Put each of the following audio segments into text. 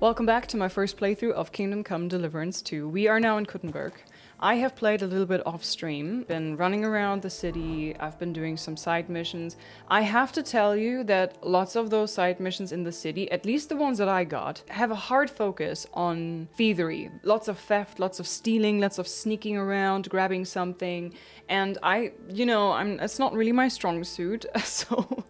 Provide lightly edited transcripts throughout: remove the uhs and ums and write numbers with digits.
Welcome back to my first playthrough of Kingdom Come Deliverance 2. We are now in Kuttenberg. I have played a little bit off stream, been running around the city, I've been doing some side missions. I have to tell you that lots of those side missions in the city, at least the ones that I got, have a hard focus on thievery. Lots of theft, lots of stealing, lots of sneaking around, grabbing something. And it's not really my strong suit, so...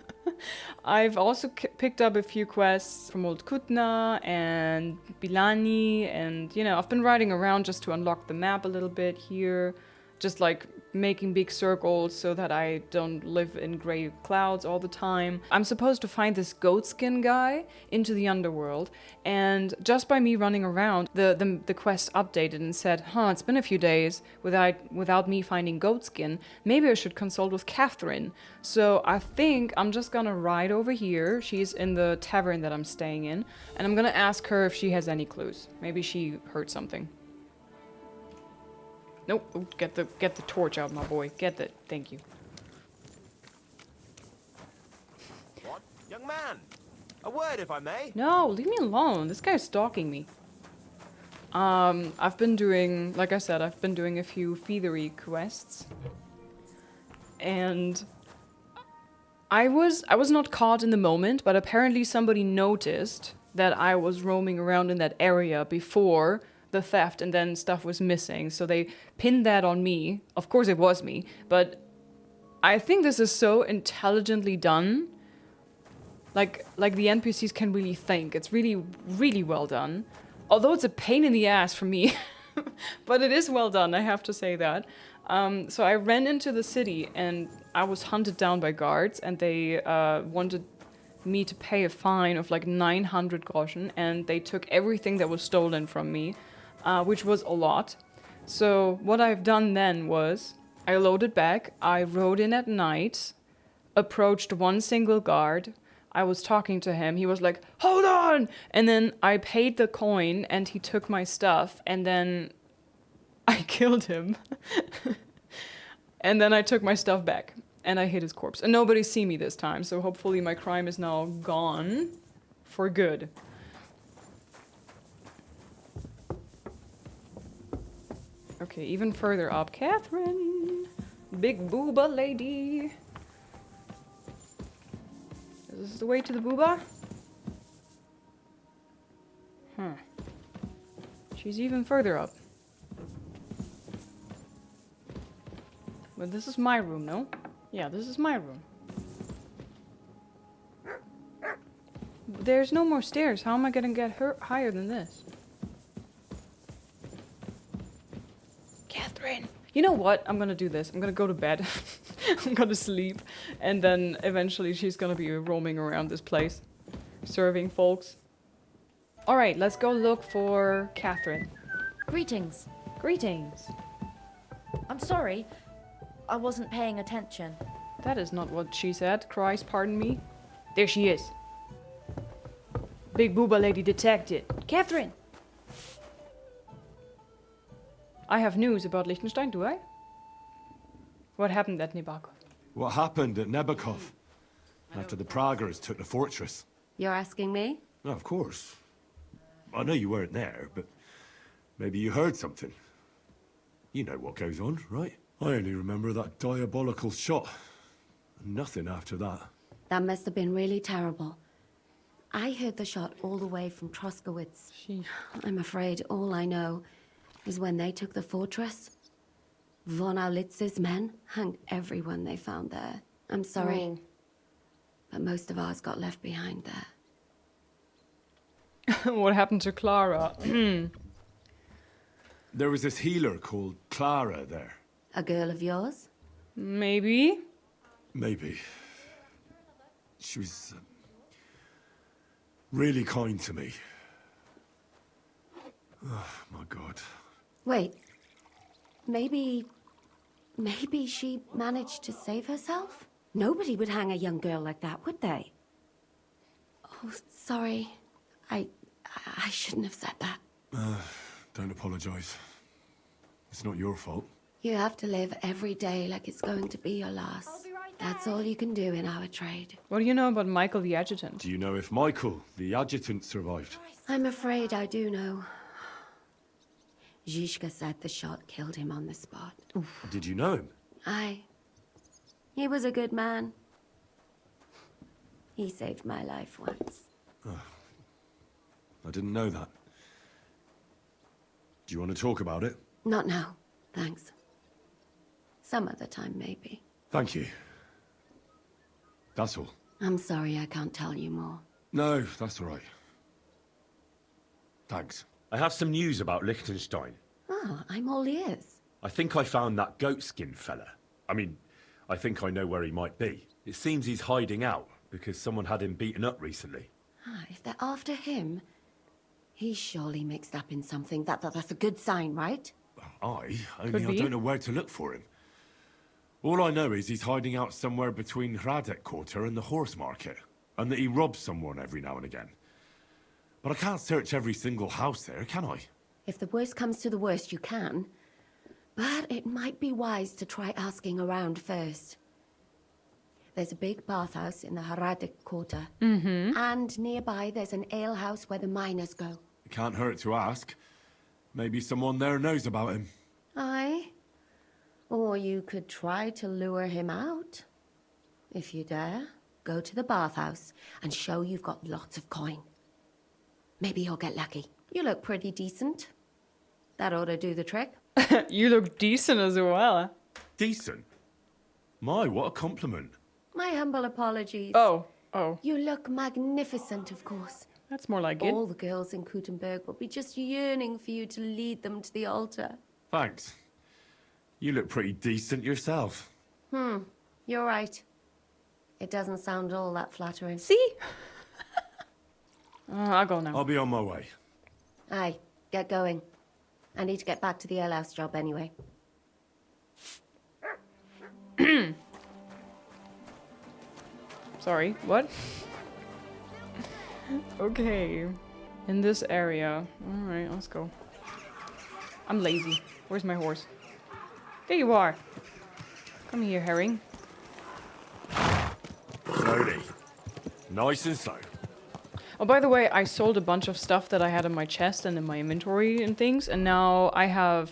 I've also picked up a few quests from Old Kutna and Bilani, and I've been riding around just to unlock the map a little bit here, just like making big circles so that I don't live in gray clouds all the time. I'm supposed to find this goatskin guy into the Underworld, and just by me running around, the quest updated and said, it's been a few days without me finding goatskin. Maybe I should consult with Catherine. So I think I'm just gonna ride over here. She's in the tavern that I'm staying in, and I'm gonna ask her if she has any clues. Maybe she heard something. Nope. Ooh, get the torch out, my boy. Get it. Thank you. What? Young man! A word, if I may. No, leave me alone. This guy's stalking me. I've been doing, like I said, I've been doing a few thievery quests. And I was not caught in the moment, but apparently somebody noticed that I was roaming around in that area before the theft, and then stuff was missing, so they pinned that on me. Of course it was me, but I think this is so intelligently done. Like the NPCs can really think. It's really, really well done. Although it's a pain in the ass for me, but it is well done, I have to say that. So I ran into the city and I was hunted down by guards, and they wanted me to pay a fine of like 900 groschen, and they took everything that was stolen from me. Which was a lot. So what I've done then was, I loaded back, I rode in at night, approached one single guard, I was talking to him, he was like, hold on! And then I paid the coin, and he took my stuff, and then I killed him. And then I took my stuff back, and I hid his corpse. And nobody's seen me this time, so hopefully my crime is now gone for good. Okay, even further up. Catherine! Big booba lady! Is this the way to the booba? She's even further up. But this is my room, no? Yeah, this is my room. There's no more stairs. How am I gonna get her higher than this? Catherine! You know what? I'm gonna do this. I'm gonna go to bed. I'm gonna sleep. And then eventually she's gonna be roaming around this place. Serving folks. Alright, let's go look for Catherine. Greetings. Greetings. I'm sorry. I wasn't paying attention. That is not what she said. Christ, pardon me. There she is. Big booba lady detected. Catherine! I have news about Liechtenstein, do I? What happened at Nebakov? What happened at Nebakov? After the Praguers took the fortress? You're asking me? No, of course. I know you weren't there, but maybe you heard something. You know what goes on, right? I only remember that diabolical shot. Nothing after that. That must have been really terrible. I heard the shot all the way from Troskowitz. I'm afraid all I know is when they took the fortress, von Aulitz's men hanged everyone they found there. I'm sorry, but most of ours got left behind there. What happened to Clara? There was this healer called Clara there. A girl of yours? Maybe. Maybe. She was really kind to me. Oh, my God. Wait, maybe she managed to save herself? Nobody would hang a young girl like that, would they? Oh, sorry. I shouldn't have said that. Don't apologize. It's not your fault. You have to live every day like it's going to be your last. I'll be right That's all you can do in our trade. What do you know about Michael the Adjutant? Do you know if Michael, the adjutant, survived? I'm afraid I do know. Zizka said the shot killed him on the spot. Did you know him? Aye. He was a good man. He saved my life once. I didn't know that. Do you want to talk about it? Not now, thanks. Some other time, maybe. Thank you. That's all. I'm sorry I can't tell you more. No, that's all right. Thanks. I have some news about Liechtenstein. Oh, I'm all ears. I think I found that goatskin fella. I mean, I think I know where he might be. It seems he's hiding out, because someone had him beaten up recently. If they're after him, he's surely mixed up in something. That's a good sign, right? Only I be. don't know where to look for him. All I know is he's hiding out somewhere between Hradec Quarter and the horse market, and that he robs someone every now and again. But I can't search every single house there, can I? If the worst comes to the worst, you can. But it might be wise to try asking around first. There's a big bathhouse in the Hradec Quarter. And nearby there's an alehouse where the miners go. It can't hurt to ask. Maybe someone there knows about him. Aye. Or you could try to lure him out. If you dare, go to the bathhouse and show you've got lots of coin. Maybe you'll get lucky. You look pretty decent. That ought to do the trick. You look decent as well. Decent? My, what a compliment. My humble apologies. Oh, You look magnificent, of course. that's more like it. All the girls in Kuttenberg will be just yearning for you to lead them to the altar. Thanks. You look pretty decent yourself. You're right. It doesn't sound all that flattering. See? I'll go now. I'll be on my way. Aye, get going. I need to get back to the alehouse job anyway. Sorry, what? Okay. In this area. Alright, let's go. I'm lazy. Where's my horse? There you are. Come here, herring. Slowly. Nice and slow. Oh, by the way, I sold a bunch of stuff that I had in my chest and in my inventory and things, and now I have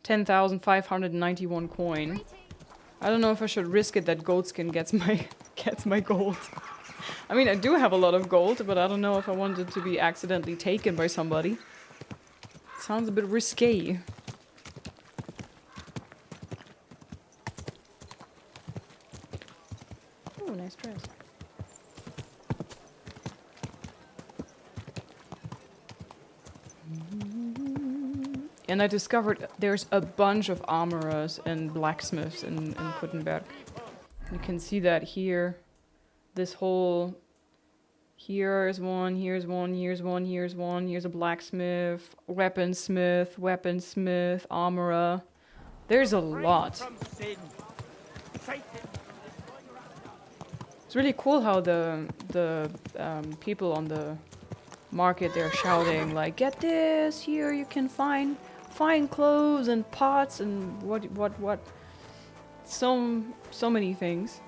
10,591 coin. I don't know if I should risk it that goatskin gets my gold. I mean, I do have a lot of gold, but I don't know if I want it to be accidentally taken by somebody. Sounds a bit risque. Oh, nice dress. And I discovered there's a bunch of armorers and blacksmiths in Kuttenberg. You can see that here. This whole... Here's one, here's one, here's one, here's one. Here's a blacksmith, weaponsmith, armorer. There's a lot. It's really cool how the people on the market, they're shouting like, get this, here you can find fine clothes and pots and what. So many things.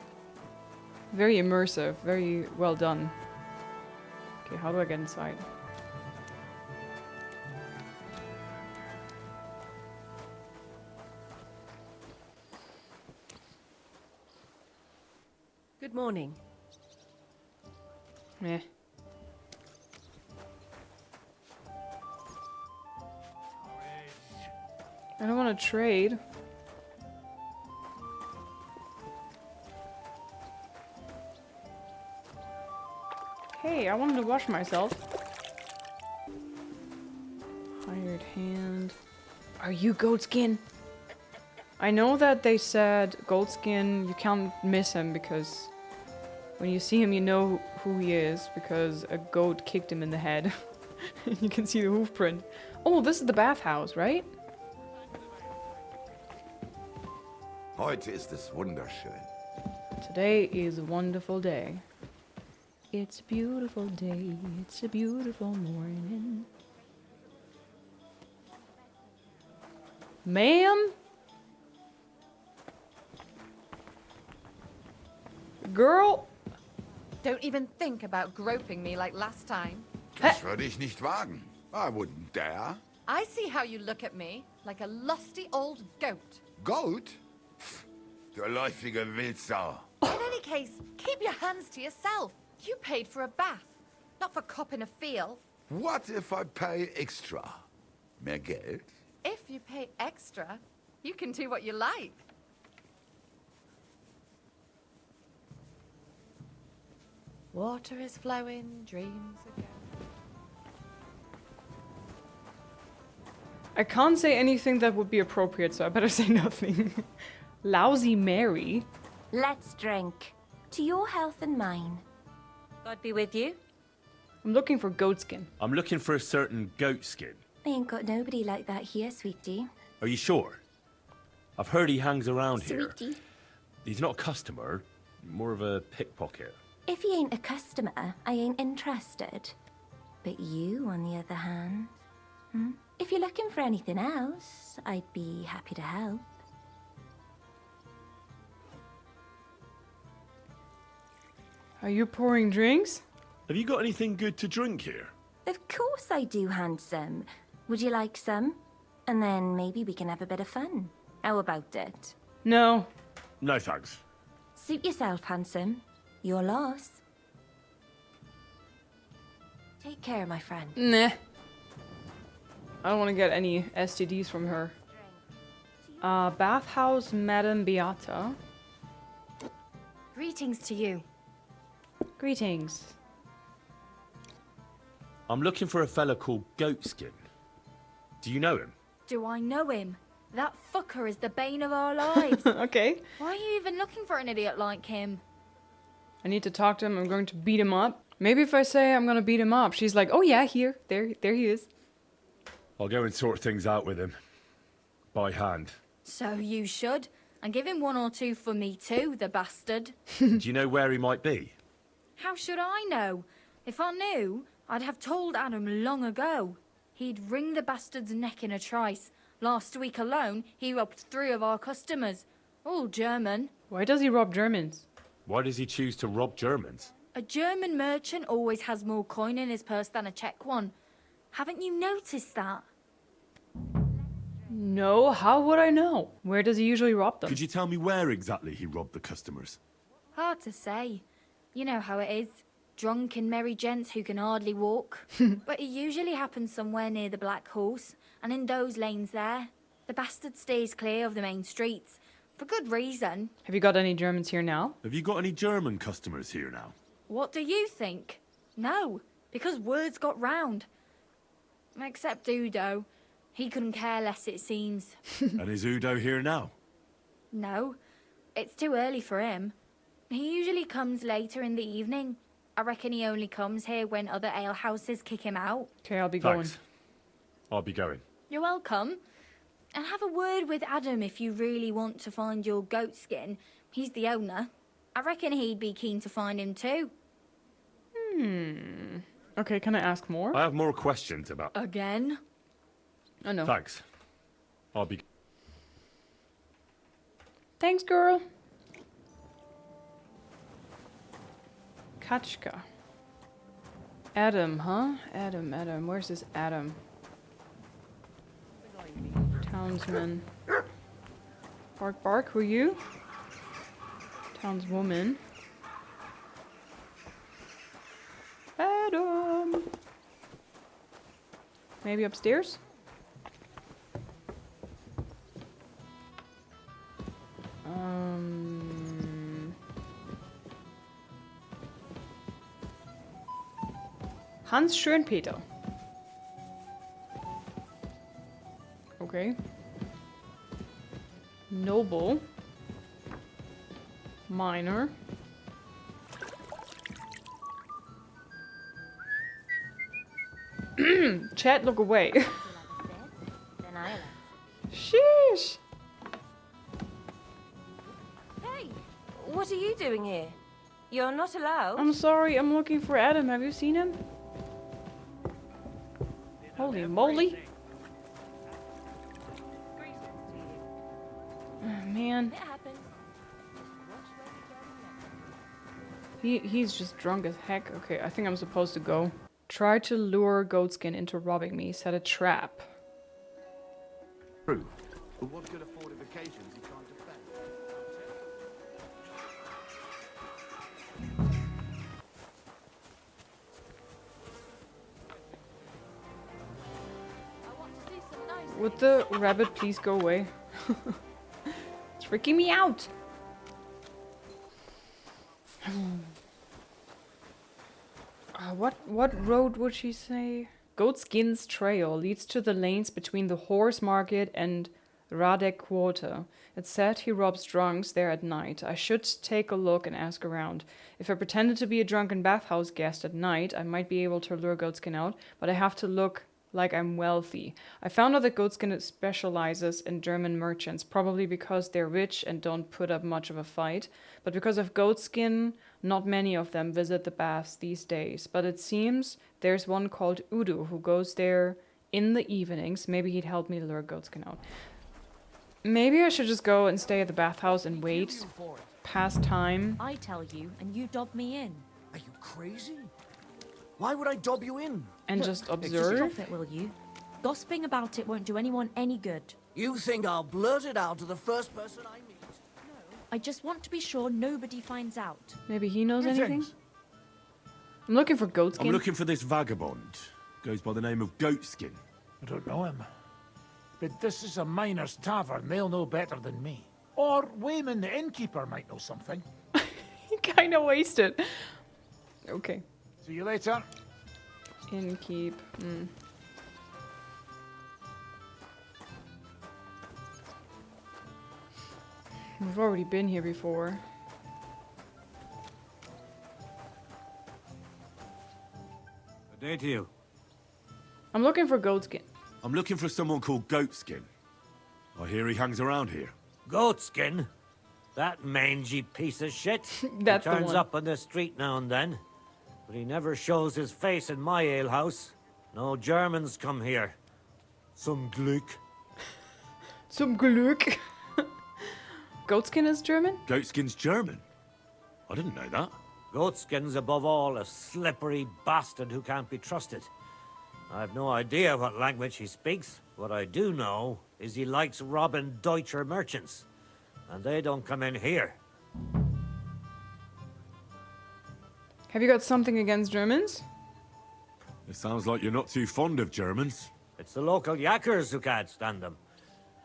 Very immersive, very well done. Okay, how do I get inside? Good morning. Meh. I don't want to trade. Hey, I wanted to wash myself. Hired hand. Are you goatskin? I know that they said goatskin, you can't miss him because when you see him you know who he is because a goat kicked him in the head. You can see the hoof print. Oh, this is the bathhouse, right? Heute ist es wunderschön. Today is a wonderful day. It's a beautiful day. It's a beautiful morning. Ma'am? Girl! Don't even think about groping me like last time. Das würde ich nicht wagen. I wouldn't dare. I see how you look at me, like a lusty old goat. Goat? Pff, du läufige Wildsau. In any case, keep your hands to yourself. You paid for a bath, not for copping a feel. What if I pay extra? Mehr Geld? If you pay extra, you can do what you like. Water is flowing, dreams are going. I can't say anything that would be appropriate, so I better say nothing. Lousy Mary. Let's drink. To your health and mine. God be with you. I'm looking for goatskin. I'm looking for a certain goat skin. I ain't got nobody like that here, sweetie. Are you sure? I've heard he hangs around here. Sweetie. He's not a customer, more of a pickpocket. If he ain't a customer, I ain't interested. But you, on the other hand, if you're looking for anything else, I'd be happy to help. Are you pouring drinks? Have you got anything good to drink here? Of course I do, handsome. Would you like some? And then maybe we can have a bit of fun. How about it? No. No thanks. Suit yourself, handsome. Your loss. Take care, my friend. Nah. I don't want to get any STDs from her. Bathhouse Madame Beata. Greetings to you. Greetings. I'm looking for a fella called Goatskin. Do you know him? Do I know him? That fucker is the bane of our lives. Okay. Why are you even looking for an idiot like him? I need to talk to him. I'm going to beat him up. Maybe if I say I'm going to beat him up, she's like, oh yeah, here. There he is. I'll go and sort things out with him. By hand. So you should. And give him 1 or 2 for me too, the bastard. Do you know where he might be? How should I know? If I knew, I'd have told Adam long ago. He'd wring the bastard's neck in a trice. Last week alone, he robbed 3 of our customers. All German. Why does he rob Germans? Why does he choose to rob Germans? A German merchant always has more coin in his purse than a Czech one. Haven't you noticed that? No, how would I know? Where does he usually rob them? Could you tell me where exactly he robbed the customers? Hard to say. You know how it is. Drunk and merry gents who can hardly walk. But it usually happens somewhere near the Black Horse, and in those lanes there. The bastard stays clear of the main streets. For good reason. Have you got any Germans here now? Have you got any German customers here now? What do you think? No, because words got round. Except Udo. He couldn't care less, it seems. And is Udo here now? No, it's too early for him. He usually comes later in the evening. I reckon he only comes here when other alehouses kick him out. Okay, I'll be Thanks. I'll be going. You're welcome. And have a word with Adam if you really want to find your goat skin. He's the owner. I reckon he'd be keen to find him too. going. Okay, can I ask more? I have more questions about... Again? Oh no. Thanks. I'll be... Thanks, girl. Kachka. Adam, huh? Adam. Where's this Adam? Townsman. Bark, who are you? Townswoman. Adam! Maybe upstairs? Hans Schönpeter. Okay. Noble. Minor. Chat, look away. Then I like. Sheesh. Hey, what are you doing here? You're not allowed. I'm sorry, I'm looking for Adam. Have you seen him? Holy moly. Oh, man. It happens. He's just drunk as heck. Okay, I think I'm supposed to go. Try to lure Goatskin into robbing me. Set a trap. True. But what good are fortifications you can't defend? Would the rabbit please go away? It's freaking me out. What road would she say? Goatskin's trail leads to the lanes between the horse market and Radek Quarter. It's said he robs drunks there at night. I should take a look and ask around. If I pretended to be a drunken bathhouse guest at night, I might be able to lure Goatskin out, but I have to look like I'm wealthy. I found out that Goatskin specializes in German merchants, probably because they're rich and don't put up much of a fight. But because of Goatskin, not many of them visit the baths these days. But it seems there's one called Udo who goes there in the evenings. Maybe he'd help me lure Goatskin out. Maybe I should just go and stay at the bathhouse and wait. Pass time. I tell you, and you dob me in. Are you crazy? Why would I dob you in? And just observe? Stop it, will you? Gossiping about it won't do anyone any good. You think I'll blurt it out to the first person I meet? I just want to be sure nobody finds out. Maybe he knows anything? Greetings. I'm looking for Goatskin. I'm looking for this vagabond. Goes by the name of Goatskin. I don't know him. But this is a miner's tavern. They'll know better than me. Or Wayman the innkeeper might know something. He kind of wasted. Okay. See you later. Innkeep. We've already been here before. Good day to you. I'm looking for Goatskin. I'm looking for someone called Goatskin. I hear he hangs around here. Goatskin? That mangy piece of shit. That's he the turns one. up on the street now and then. But he never shows his face in my alehouse. No Germans come here. Some Glück. Zum Glück. Goatskin is German? Goatskin's German? I didn't know that. Goatskin's above all a slippery bastard who can't be trusted. I've no idea what language he speaks. What I do know is he likes robbing Deutscher merchants. And they don't come in here. Have you got something against Germans? It sounds like you're not too fond of Germans. It's the local yackers who can't stand them.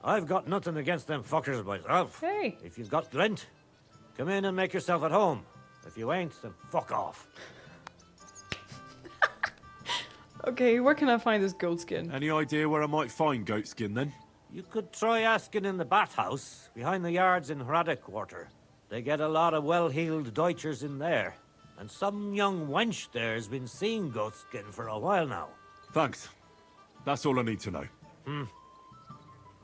I've got nothing against them fuckers myself. Hey. If you've got glint, come in and make yourself at home. If you ain't, then fuck off. Okay, where can I find this Goatskin? Any idea where I might find Goatskin then? You could try asking in the bathhouse, behind the yards in Radek Quarter. They get a lot of well-heeled Deutschers in there. And some young wench there's been seeing Goatskin for a while now. Thanks. That's all I need to know.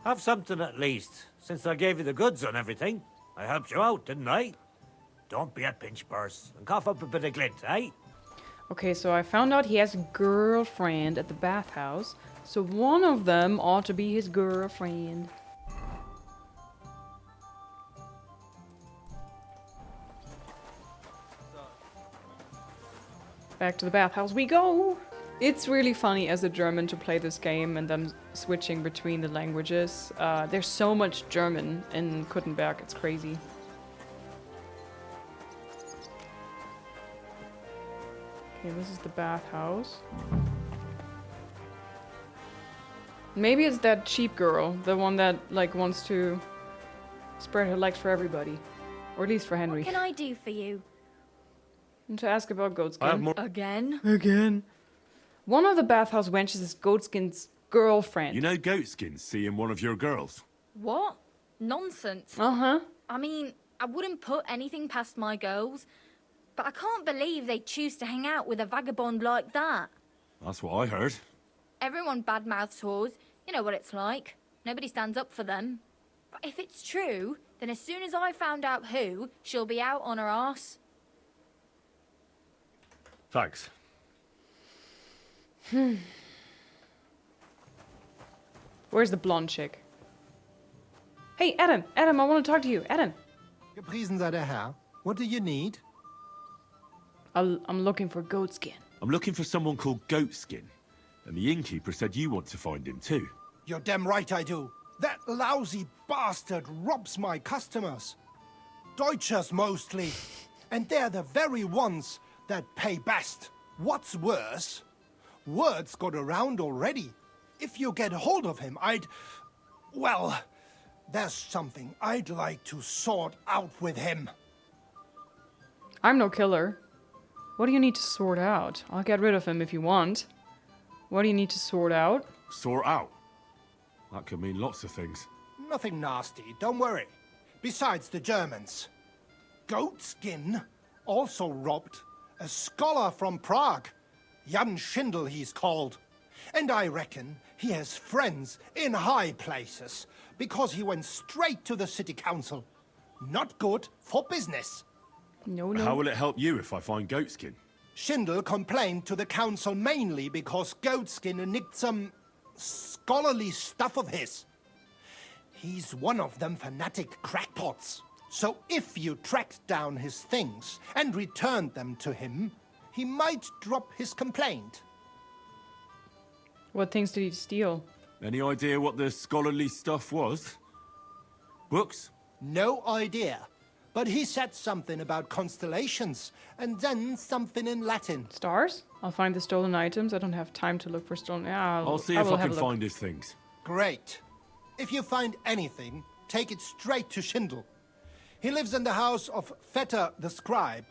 Have something at least, since I gave you the goods on everything. I helped you out, didn't I? Don't be a pinch purse, and cough up a bit of glint, eh? Okay, so I found out he has a girlfriend at the bathhouse. So one of them ought to be his girlfriend. Back to the bathhouse we go! It's really funny as a German to play this game and them switching between the languages. There's so much German in Kuttenberg, it's crazy. Okay, this is the bathhouse. Maybe it's that cheap girl, the one that like wants to spread her legs for everybody. Or at least for Henry. What can I do for you? And to ask about Goatskin. I have more. Again? Again. One of the bathhouse wenches is Goatskin's girlfriend. You know Goatskin seeing one of your girls? What? Nonsense. Uh-huh. I mean, I wouldn't put anything past my girls, but I can't believe they choose to hang out with a vagabond like that. That's what I heard. Everyone badmouths whores. You know what it's like. Nobody stands up for them. But if it's true, then as soon as I found out who, she'll be out on her arse. Thanks. Where's the blonde chick? Hey, Adam! Adam, I want to talk to you. Adam! Gepriesen sei der Herr. What do you need? I'm looking for goatskin. I'm looking for someone called Goatskin. And the innkeeper said you want to find him too. You're damn right I do. That lousy bastard robs my customers. Deutschers mostly. And they're the very ones that pay best. What's worse, word's got around already. If you get hold of him, well, there's something I'd like to sort out with him. I'm no killer. What do you need to sort out? I'll get rid of him if you want. What do you need to sort out? Sort out? That could mean lots of things. Nothing nasty, don't worry. Besides the Germans. Goatskin also robbed a scholar from Prague. Jan Schindel he's called. And I reckon he has friends in high places, because he went straight to the city council. Not good for business. No. How will it help you if I find Goatskin? Schindel complained to the council mainly because Goatskin nicked some scholarly stuff of his. He's one of them fanatic crackpots. So if you tracked down his things and returned them to him, he might drop his complaint. What things did he steal? Any idea what the scholarly stuff was? Books? No idea. But he said something about constellations, and then something in Latin. Stars? I'll find the stolen items. I don't have time to look for stolen... I'll see if I can find his things. Great. If you find anything, take it straight to Schindel. He lives in the house of Vetter the scribe.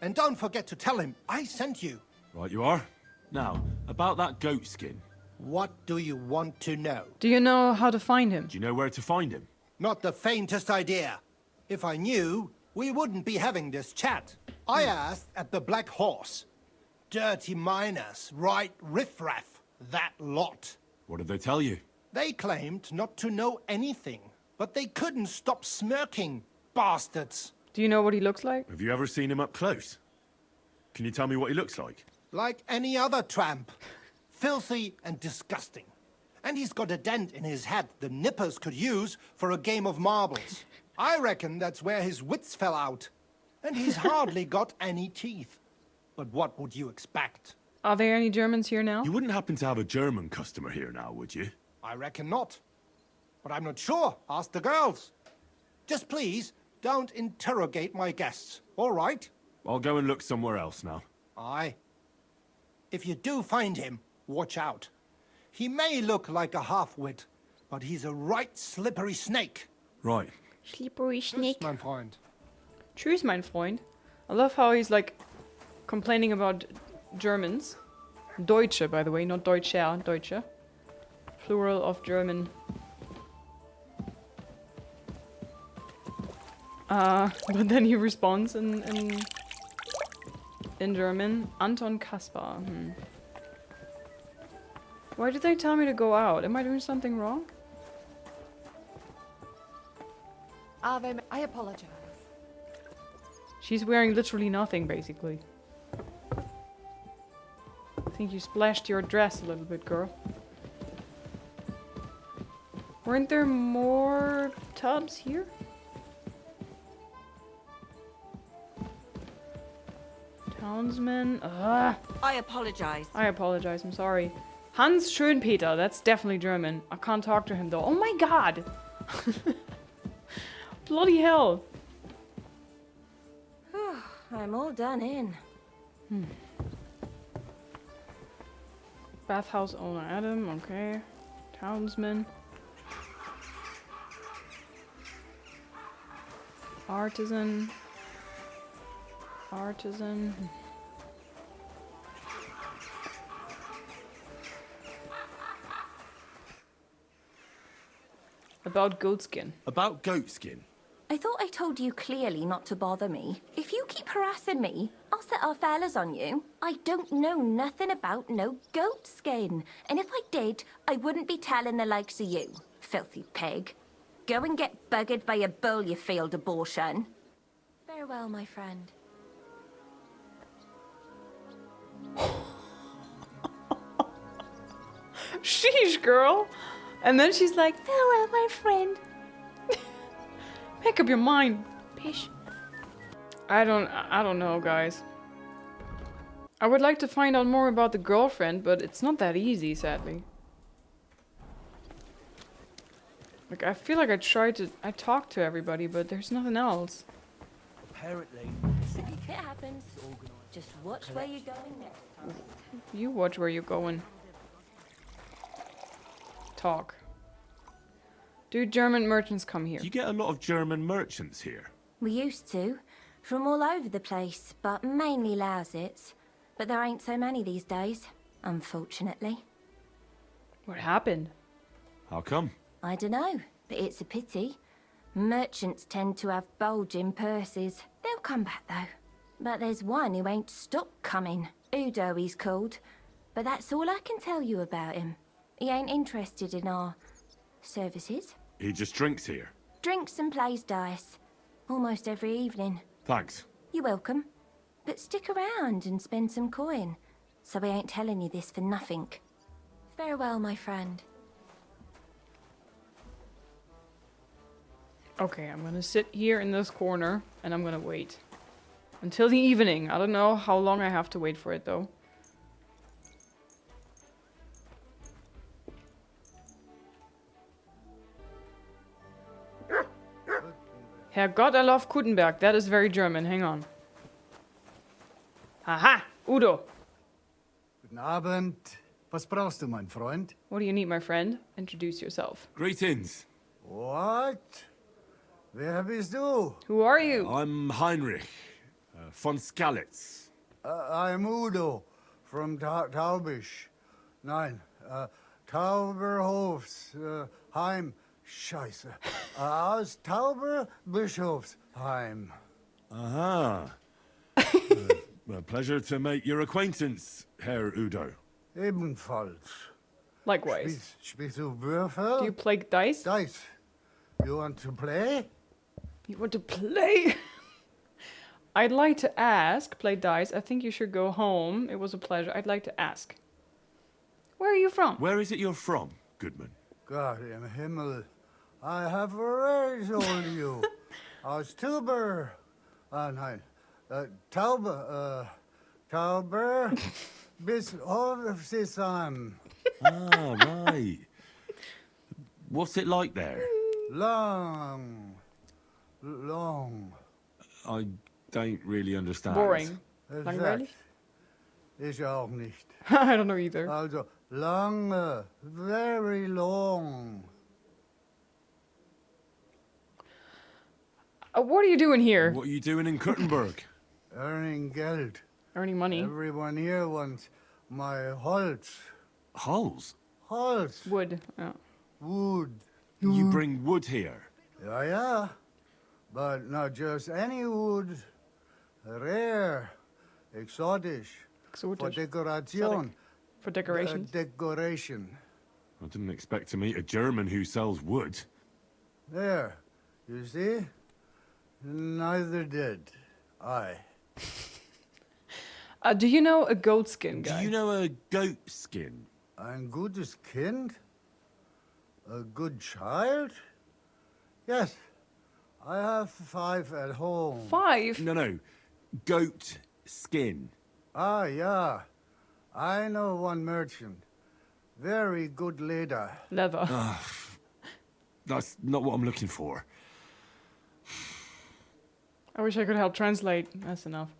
And don't forget to tell him I sent you. Right you are. Now, about that Goatskin. What do you want to know? Do you know how to find him? Do you know where to find him? Not the faintest idea. If I knew, we wouldn't be having this chat. I asked at the Black Horse. Dirty miners, right riffraff, that lot. What did they tell you? They claimed not to know anything, but they couldn't stop smirking, bastards. Do you know what he looks like? Have you ever seen him up close? Can you tell me what he looks like? Like any other tramp. Filthy and disgusting. And he's got a dent in his head the nippers could use for a game of marbles. I reckon that's where his wits fell out. And he's hardly got any teeth. But what would you expect? Are there any Germans here now? You wouldn't happen to have a German customer here now, would you? I reckon not. But I'm not sure. Ask the girls. Just please, don't interrogate my guests, all right? I'll go and look somewhere else now. Aye. If you do find him, watch out. He may look like a half-wit, but he's a right slippery snake. Right. Slippery snake. Tschüss, mein Freund. Tschüss, mein Freund. I love how he's like complaining about Germans. Deutsche, by the way, not Deutscher, Deutsche. Plural of German. But then he responds in German. Anton Kaspar. Why did they tell me to go out? Am I doing something wrong? I apologize. She's wearing literally nothing, basically. I think you splashed your dress a little bit, girl. Weren't there more tubs here? Townsman. Ugh. I apologize. I apologize, I'm sorry. Hans Schönpeter, that's definitely German. I can't talk to him though. Oh my god! Bloody hell. I'm all done in. Bathhouse owner Adam, okay. Townsman. Artisan. Artisan. About goatskin. About Goatskin? I thought I told you clearly not to bother me. If you keep harassing me, I'll set our fellas on you. I don't know nothing about no goat skin. And if I did, I wouldn't be telling the likes of you, filthy pig. Go and get buggered by a bull, you failed abortion. Farewell, my friend. Sheesh, girl. And then she's like, farewell, my friend. Make up your mind, bitch. I don't know, guys. I would like to find out more about the girlfriend, but it's not that easy, sadly. Like, I feel like I talked to everybody, but there's nothing else. Apparently, It happens. Just watch where you're going next time. You watch where you're going. Talk. Do German merchants come here? Do you get a lot of German merchants here? We used to, from all over the place, but mainly LIZZ. But there ain't so many these days, unfortunately. What happened? How come? I dunno, but it's a pity. Merchants tend to have bulging purses. They'll come back though. But there's one who ain't stopped coming. Udo he's called. But that's all I can tell you about him. He ain't interested in our services. He just drinks here. Drinks and plays dice. Almost every evening. Thanks. You're welcome. But stick around and spend some coin. So we ain't telling you this for nothing. Farewell, my friend. Okay, I'm gonna sit here in this corner and I'm gonna wait. Until the evening. I don't know how long I have to wait for it though. Herrgott erlauf Gutenberg. That is very German. Hang on. Aha! Udo! Guten Abend. Was brauchst du, mein Freund? What do you need, my friend? Introduce yourself. Greetings. What? Wer bist du? Who are you? I'm Heinrich von Skalitz. I'm Udo from Taubisch. Nein, Tauberhofs, Heim. Scheiße. Aus Tauberbischofsheim. Aha. A pleasure to make your acquaintance, Herr Udo. Ebenfalls. Likewise. Spielst du Würfel? Do you play dice? Dice. You want to play? You want to play? I'd like to ask, play dice. I think you should go home. It was a pleasure. I'd like to ask. Where are you from? Where is it you're from, Goodman? God im Himmel. I have already told you. Aus Tauber. Nein. Tauber bis Hofsisheim. Ah, right. What's it like there? Long. I don't really understand. Boring. Langweilig? Ich auch nicht. I don't know either. Also, lange, very long. What are you doing here? What are you doing in Kuttenberg? Earning Geld. Earning money. Everyone here wants my Holz. Holes? Holz. Wood. Yeah. Wood. You bring wood here? Yeah. But not just any wood. Rare. Exotic. For decoration. For decorations? Decoration. I didn't expect to meet a German who sells wood. There. You see? Neither did I. Do you know a goat skin guy? Do you know a goat skin? Ein gutes Kind? A good child? Yes. I have 5 at home. 5? No. Goat skin. Ah, yeah. I know one merchant. Very good leather. Leather. That's not what I'm looking for. I wish I could help translate. That's enough.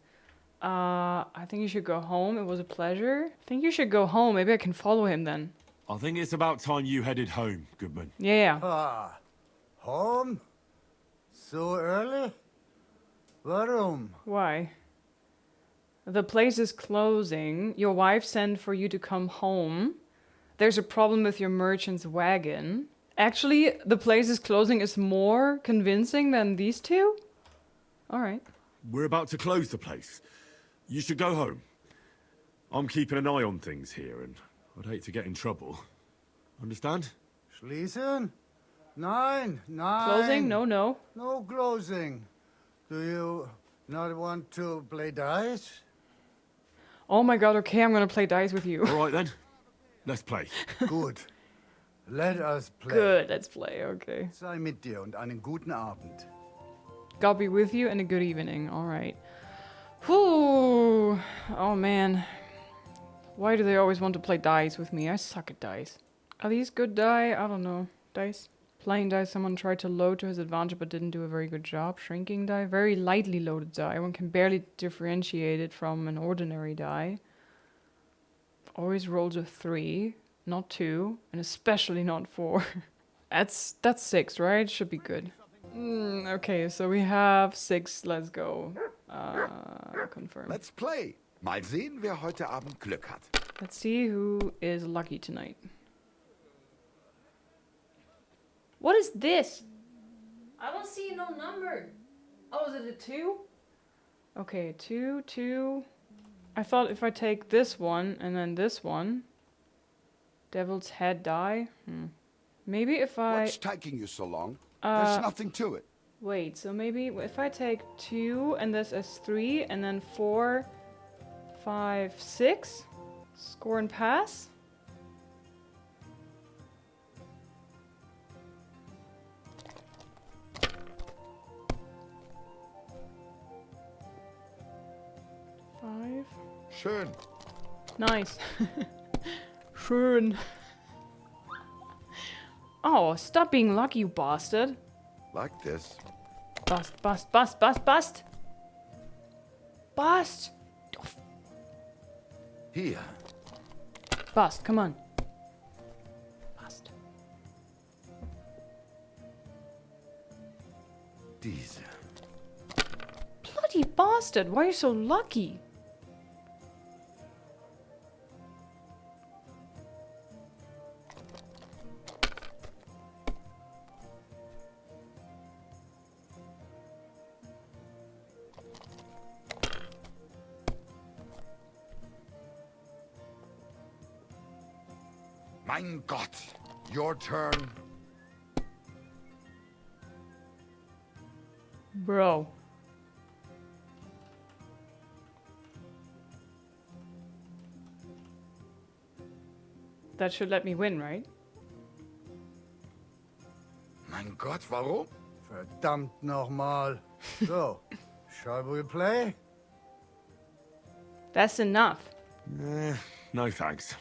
I think you should go home. It was a pleasure. I think you should go home. Maybe I can follow him then. I think it's about time you headed home, Goodman. Yeah. Ah, home? So early? Warum? Why? The place is closing. Your wife sent for you to come home. There's a problem with your merchant's wagon. Actually, the place is closing is more convincing than these two? Alright. We're about to close the place. You should go home. I'm keeping an eye on things here, and I'd hate to get in trouble. Understand? Schließen? Nein. Closing? No. No closing. Do you not want to play dice? Oh my god, okay, I'm gonna play dice with you. All right then. Let's play. Good. Let us play. Good, let's play, okay. Sei mit dir und einen guten Abend. God be with you and a good evening, alright. Whew. Oh man. Why do they always want to play dice with me? I suck at dice. Are these good die? I don't know. Dice? Playing die someone tried to load to his advantage but didn't do a very good job. Shrinking die? Very lightly loaded die. One can barely differentiate it from an ordinary die. Always rolls a 3, not 2, and especially not 4. That's 6, right? Should be good. Okay, so we have 6. Let's go. Confirm. Let's play. Mal sehen, wer heute Abend Glück hat. Let's see who is lucky tonight. What is this? I don't see no number. Oh, is it a 2? Okay, 2, 2. I thought if I take this one and then this one, Devil's Head die. Maybe if I... What's taking you so long? There's nothing to it. Wait, so maybe if I take 2 and this is 3 and then 4, 5, 6, score and pass. Schön. Nice. Schön. Oh, stop being lucky, you bastard. Like this. Bust, bust, bust, bust, bust. Bust. Here. Bust, come on. Bust. Diese. Bloody bastard, why are you so lucky? Mein Gott. Your turn. Bro. That should let me win, right? Mein Gott, warum? Verdammt nochmal. So, shall we play? That's enough. No thanks.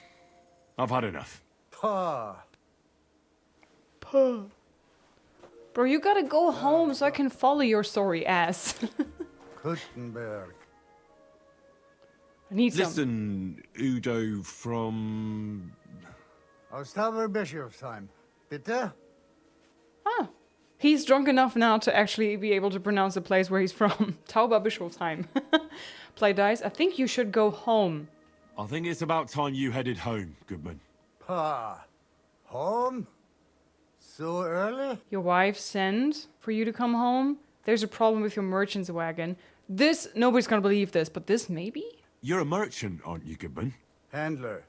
I've had enough. Pah. Puh. Bro, you gotta go home so I can follow your sorry ass. Kuttenberg. I need some. Listen, Udo from... Aus Tauberbischofsheim. Bitte? Ah. He's drunk enough now to actually be able to pronounce the place where he's from. Tauberbischofsheim. Play dice. I think you should go home. I think it's about time you headed home, Goodman. Pah. Home? So early? Your wife sent for you to come home. There's a problem with your merchant's wagon. This, nobody's gonna believe this, but this maybe? You're a merchant, aren't you, Goodman? Handler.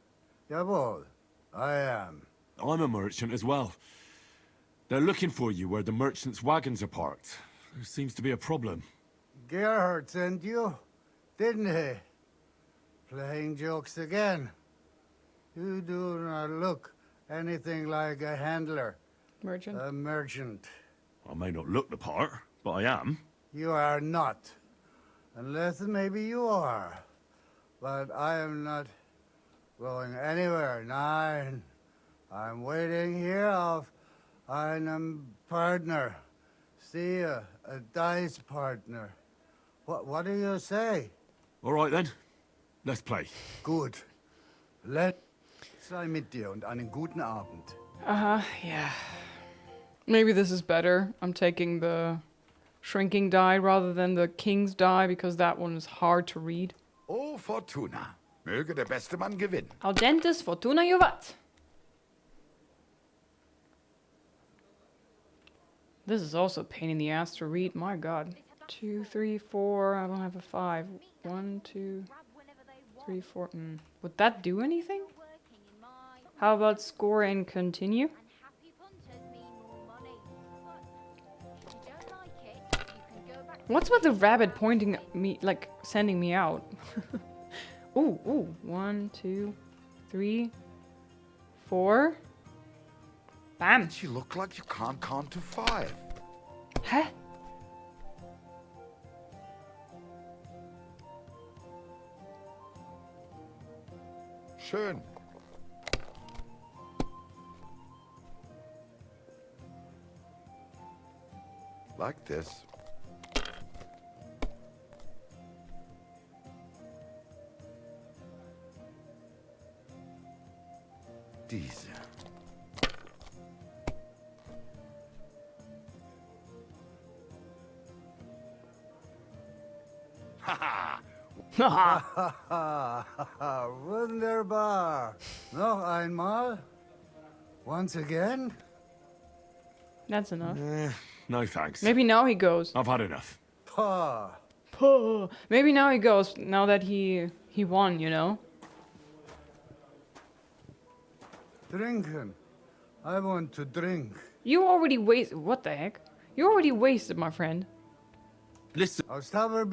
Jawohl. I am. I'm a merchant as well. They're looking for you where the merchants' wagons are parked. There seems to be a problem. Gerhard sent you, didn't he? Playing jokes again. You do not look anything like a handler. Merchant? A merchant. I may not look the part, but I am. You are not. Unless maybe you are. But I am not going anywhere. Nein. I'm waiting here auf einem Partner. See, a dice partner. What do you say? All right then. Let's play. Gut. Sei mit dir und einen guten Abend. Yeah. Maybe this is better. I'm taking the shrinking die rather than the king's die because that one is hard to read. Oh, Fortuna. Möge der beste Mann gewinnen. Audentes Fortuna Juvat. This is also a pain in the ass to read. My god. 2, 3, 4. I don't have a 5. 1, 2, 3, 4. Would that do anything? How about score and continue? What's with the rabbit pointing at me, like sending me out? Ooh, ooh. 1, 2, 3, 4. Bam. You look like you can't count to 5. Huh? schön. Like this. Diese. Wunderbar. Noch einmal. Once again. That's enough. No thanks. Maybe now he goes. I've had enough. Pah. Puh. Maybe now he goes, now that he won, you know? Trinken. I want to drink. You already wasted... What the heck? You already wasted, my friend. Listen. Aus Tauber...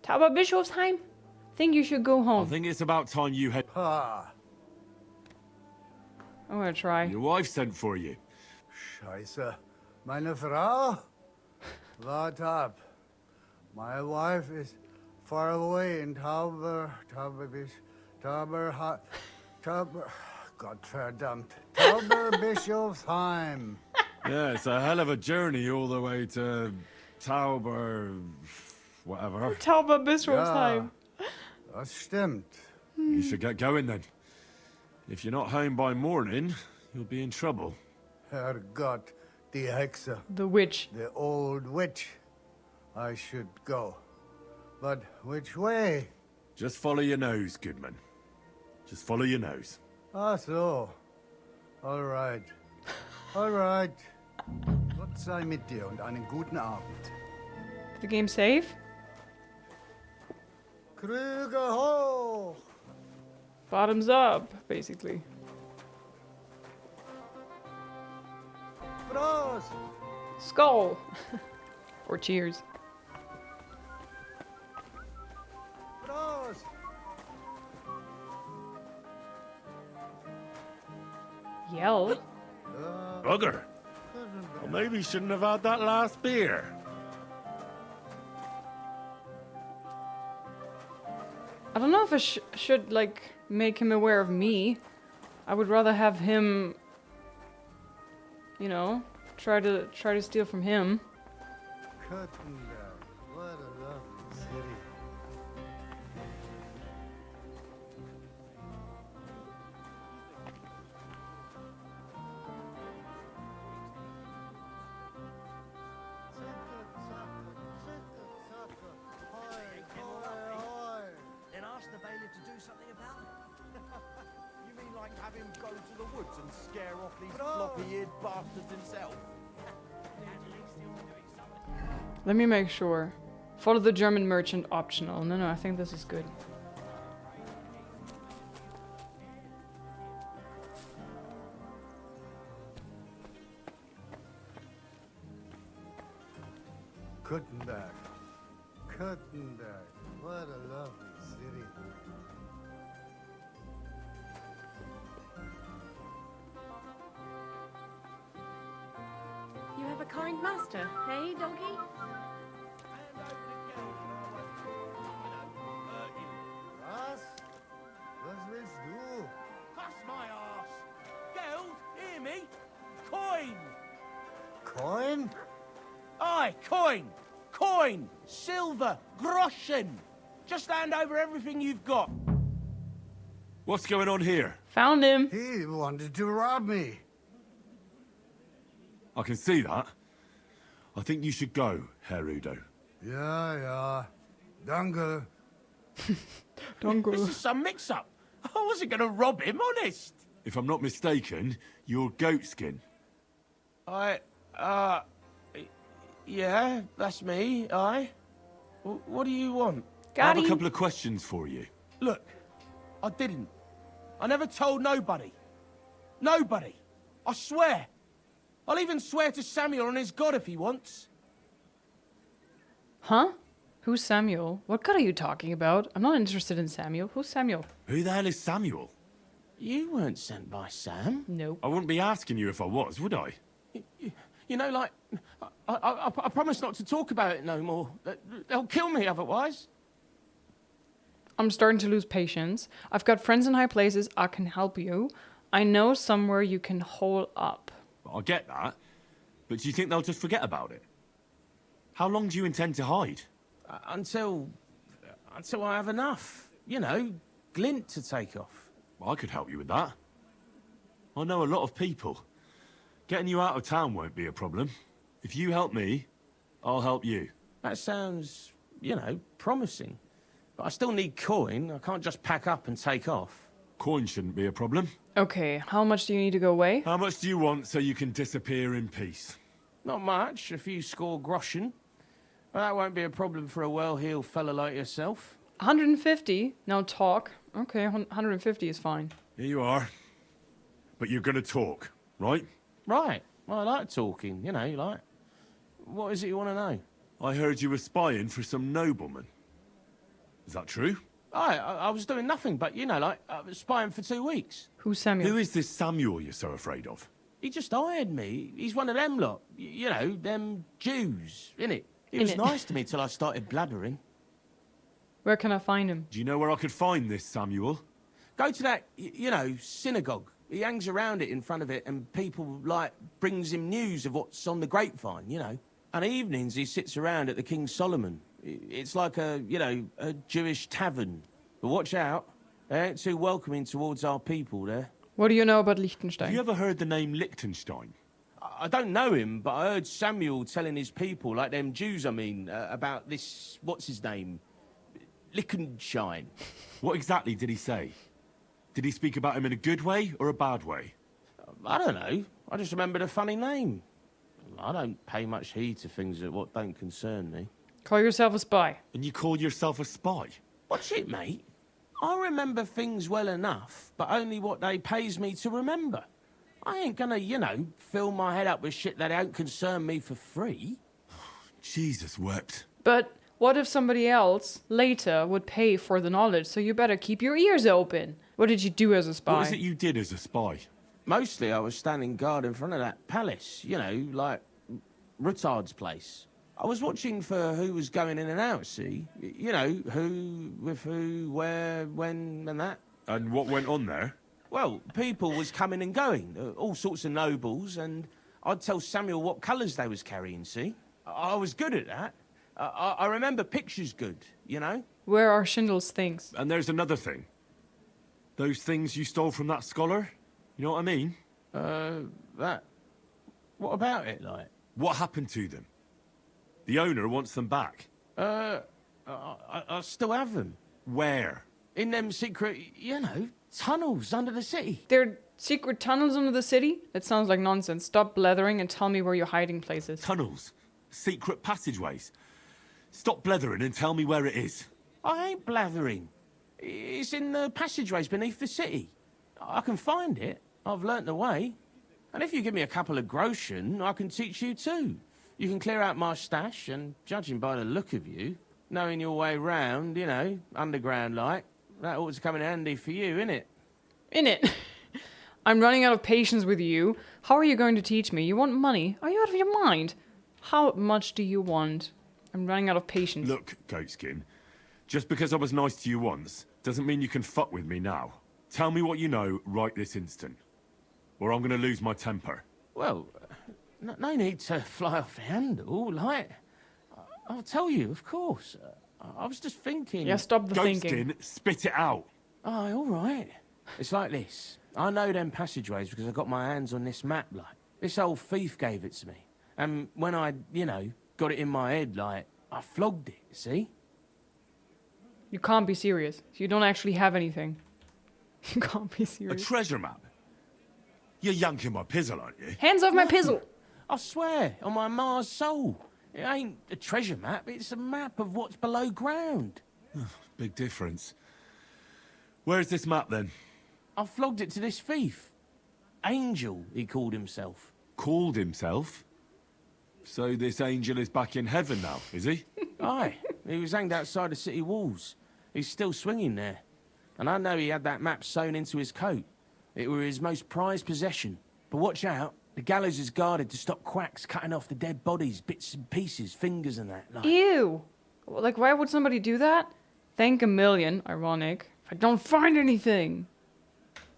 Tauber Bischofsheim? Think you should go I home. think it's about time you head... Pah. I'm gonna try. Your wife sent for you. Scheiße. Meine Frau? Wart ab. My wife is far away in Tauber... Gottverdammt. Tauber Bischofsheim. Yeah, it's a hell of a journey all the way to Tauber... whatever. Tauber Bischofsheim. Ja, das stimmt. You should get going then. If you're not home by morning, you'll be in trouble. Herrgott, die Hexe. The witch. The old witch. I should go. But which way? Just follow your nose, Goodman. Just follow your nose. Ah, so. All right. All right. Gott sei mit dir und einen guten Abend. The game safe? Krüge hoch! Bottoms up, basically. Prost! Skull! Or cheers. Prost! Yell? Bugger. Well, maybe you shouldn't have had that last beer. I don't know if I should, like, make him aware of me. I would rather have him, you know, try to steal from him. Köttenberg, what a lovely city. Then ask the bailiff to do something about it. You mean like have him go to the woods and scare off these floppy-eared bastards himself? Let me make sure. Follow the German merchant optional. No, I think this is good. Köttenberg. Köttenberg, what a lovely city. You have a kind master, hey, doggy? Was? Was willst du? Cuss my arse! Geld, hear me? Coin! Coin? Aye, coin! Coin! Silver! Groschen! Just hand over everything you've got. What's going on here? Found him. He wanted to rob me. I can see that. I think you should go, Herr Udo. Ja, ja. Danke. This is some mix-up. I wasn't going to rob him, honest. If I'm not mistaken, you're Goatskin. Yeah, that's me, aye. What do you want? I have a couple of questions for you. Look, I didn't. I never told nobody. Nobody. I swear. I'll even swear to Samuel on his God if he wants. Huh? Who's Samuel? What god are you talking about? I'm not interested in Samuel. Who's Samuel? Who the hell is Samuel? You weren't sent by Sam. No. I wouldn't be asking you if I was, would I? You know, like, I promise not to talk about it no more. They'll kill me otherwise. I'm starting to lose patience. I've got friends in high places. I can help you. I know somewhere you can hole up. I get that. But do you think they'll just forget about it? How long do you intend to hide? Until I have enough. You know, glint to take off. I could help you with that. I know a lot of people. Getting you out of town won't be a problem. If you help me, I'll help you. That sounds, you know, promising. But I still need coin. I can't just pack up and take off. Coin shouldn't be a problem. Okay, how much do you need to go away? How much do you want so you can disappear in peace? Not much, a few score groschen. But that won't be a problem for a well-heeled fella like yourself. 150? Now talk. Okay, 150 is fine. Here you are. But you're gonna talk, right? Right. Well, I like talking, you know, like... What is it you want to know? I heard you were spying for some nobleman. Is that true? I was doing nothing but, you know, like, spying for 2 weeks. Who's Samuel? Who is this Samuel you're so afraid of? He just hired me. He's one of them lot. You know, them Jews, innit? He was nice to me till I started blabbering. Where can I find him? Do you know where I could find this Samuel? Go to that, you know, synagogue. He hangs around it in front of it and people, like, brings him news of what's on the grapevine, you know. And evenings he sits around at the King Solomon. It's like a, you know, a Jewish tavern. But watch out. They ain't too welcoming towards our people there. What do you know about Liechtenstein? Have you ever heard the name Liechtenstein? I don't know him, but I heard Samuel telling his people, like them Jews, I mean, about this, what's his name? Liechtenstein. What exactly did he say? Did he speak about him in a good way or a bad way? I don't know. I just remembered a funny name. I don't pay much heed to things that what don't concern me. Call yourself a spy. And you call yourself a spy? Watch it, mate. I remember things well enough, but only what they pays me to remember. I ain't gonna, you know, fill my head up with shit that don't concern me for free. Jesus wept. But what if somebody else later would pay for the knowledge, so you better keep your ears open. What did you do as a spy? What is it you did as a spy? Mostly I was standing guard in front of that palace, you know, like Rutard's place. I was watching for who was going in and out, see? You know, who, with who, where, when, and that. And what went on there? Well, people was coming and going, all sorts of nobles, and I'd tell Samuel what colours they was carrying, see? I was good at that. I remember pictures good, you know? Where are Schindler's things? And there's another thing. Those things you stole from that scholar? You know what I mean? That... What about it, like? What happened to them? The owner wants them back. I still have them. Where? In them secret, you know, tunnels under the city. There are secret tunnels under the city? That sounds like nonsense. Stop blethering and tell me where your hiding place is. Tunnels? Secret passageways? Stop blethering and tell me where it is. I ain't blathering. It's in the passageways beneath the city. I can find it. I've learnt the way. And if you give me a couple of groschen, I can teach you too. You can clear out my stash, and judging by the look of you, knowing your way round, you know, underground-like, that ought to come in handy for you, innit? Innit? I'm running out of patience with you. How are you going to teach me? You want money? Are you out of your mind? How much do you want? I'm running out of patience. Look, Goatskin, just because I was nice to you once, doesn't mean you can fuck with me now. Tell me what you know right this instant, or I'm gonna lose my temper. Well, no need to fly off the handle, like... I'll tell you, of course. I was just thinking... Yeah, stop the thinking. Goatskin, spit it out. Oh, all right. It's like this. I know them passageways because I got my hands on this map, like. This old thief gave it to me. And when I, you know, got it in my head, like, I flogged it, see? You can't be serious. You don't actually have anything. You can't be A serious. treasure map? You're yanking my pizzle, aren't you? Hands off my pizzle! I swear, on my Mars soul. It ain't a treasure map, it's a map of what's below ground. Big difference. Where's this map, then? I flogged it to this thief. Angel, he called himself. Called himself? So this angel is back in heaven now, is he? Aye, he was hanged outside the city walls. He's still swinging there. And I know he had that map sewn into his coat. It were his most prized possession. But watch out, the gallows is guarded to stop quacks cutting off the dead bodies, bits and pieces, fingers and that. Like. Ew! Like, why would somebody do that? Thank a million, ironic, if I don't find anything.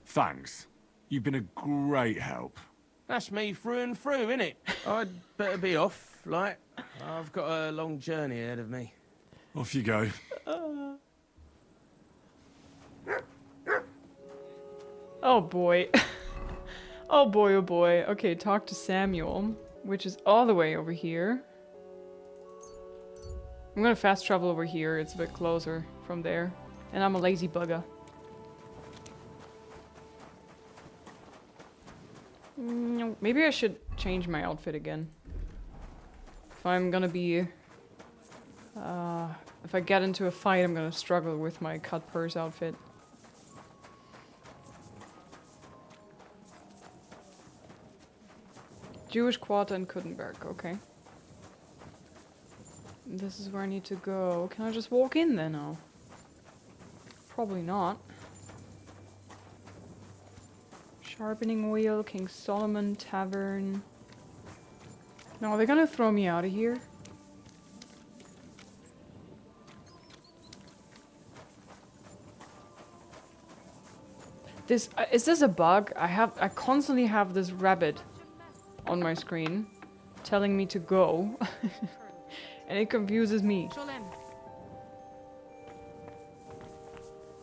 Thanks. You've been a great help. That's me through and through, innit? I'd better be off, like. I've got a long journey ahead of me. Off you go. Oh boy. Oh boy, oh boy. Okay, talk to Samuel, which is all the way over here. I'm gonna fast travel over here, it's a bit closer from there. And I'm a lazy bugger. Maybe I should change my outfit again. If I'm gonna be... if I get into a fight, I'm gonna struggle with my cut purse outfit. Jewish quarter in Kuttenberg, okay. This is where I need to go. Can I just walk in there now? Probably not. Sharpening wheel, King Solomon Tavern. No, they're gonna throw me out of here. This is this a bug? I constantly have this rabbit on my screen telling me to go. And it confuses me.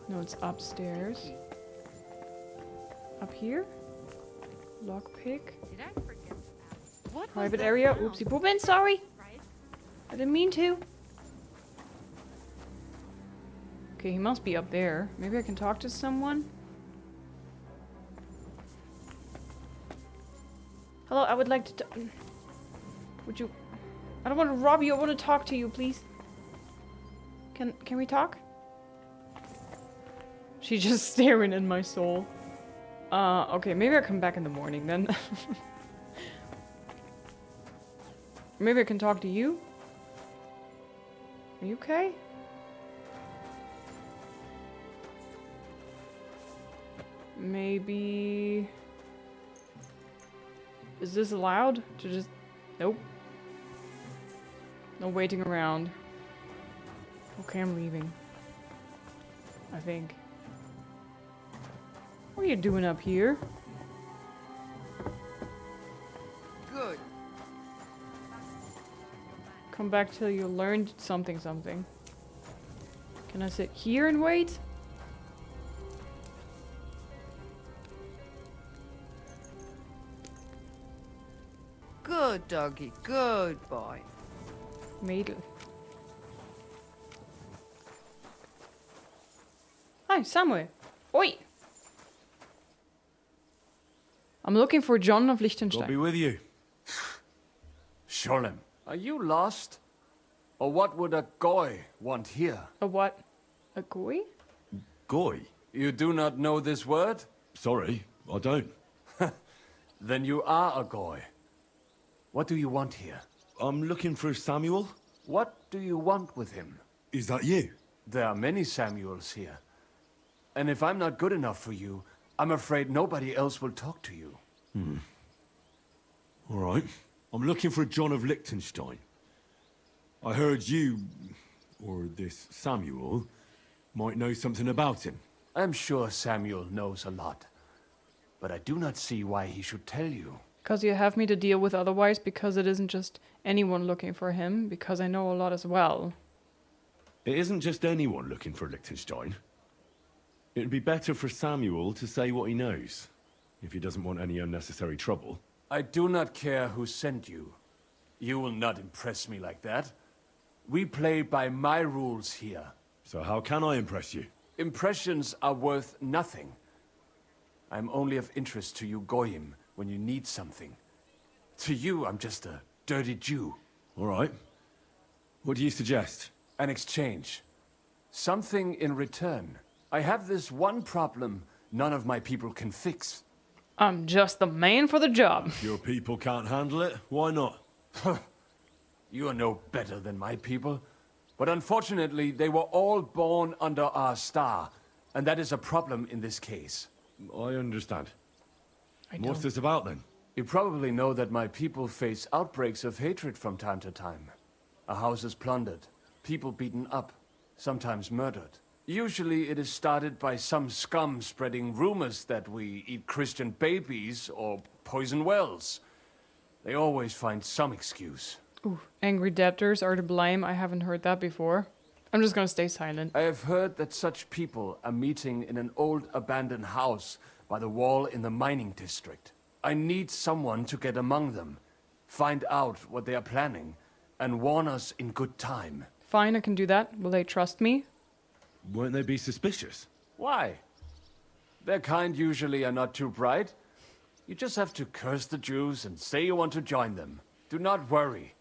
No, it's upstairs. Up here? Lockpick. Did I forget? What Private area. Oopsie poopin', sorry. I didn't mean to. Okay, he must be up there. Maybe I can talk to someone? Hello, I would like to would you... I don't want to rob you, I want to talk to you, please. Can we talk? She's just staring in my soul. Okay, maybe I'll come back in the morning then. Maybe I can talk to you? Are you okay? Maybe... Is this allowed? To just... Nope. No waiting around. Okay, I'm leaving. I think. What are you doing up here? Good. Come back till you learned something. Can I sit here and wait? Good doggy, good boy. Mädel. Hi, Samuel. Oi! I'm looking for John of Liechtenstein. I'll be with you. Sholem, are you lost? Or what would a goy want here? A what? A goy? Goy? You do not know this word? Sorry, I don't. Then you are a goy. What do you want here? I'm looking for Samuel. What do you want with him? Is that you? There are many Samuels here. And if I'm not good enough for you, I'm afraid nobody else will talk to you. All right. I'm looking for John of Liechtenstein. I heard you, or this Samuel, might know something about him. I'm sure Samuel knows a lot. But I do not see why he should tell you. Because you have me to deal with otherwise, because it isn't just anyone looking for him, because I know a lot as well. It isn't just anyone looking for Liechtenstein. It'd be better for Samuel to say what he knows, if he doesn't want any unnecessary trouble. I do not care who sent you. You will not impress me like that. We play by my rules here. So how can I impress you? Impressions are worth nothing. I'm only of interest to you Goyim when you need something. To you, I'm just a dirty Jew. All right. What do you suggest? An exchange. Something in return. I have this one problem none of my people can fix. I'm just the man for the job. If your people can't handle it, why not? You are no better than my people. But unfortunately, they were all born under our star. And that is a problem in this case. I understand. What's this about then? You probably know that my people face outbreaks of hatred from time to time. Our house is plundered, people beaten up. sometimes murdered. Usually it is started by some scum spreading rumors that we eat Christian babies or poison wells. They always find some excuse. Ooh, angry debtors are to blame. I haven't heard that before. I'm just gonna stay silent. I have heard that such people are meeting in an old abandoned house by the wall in the mining district. I need someone to get among them, find out what they are planning, and warn us in good time. Fine, I can do that. Will they trust me? Won't they be suspicious? Why? Their kind usually are not too bright. You just have to curse the Jews and say you want to join them. Do not worry.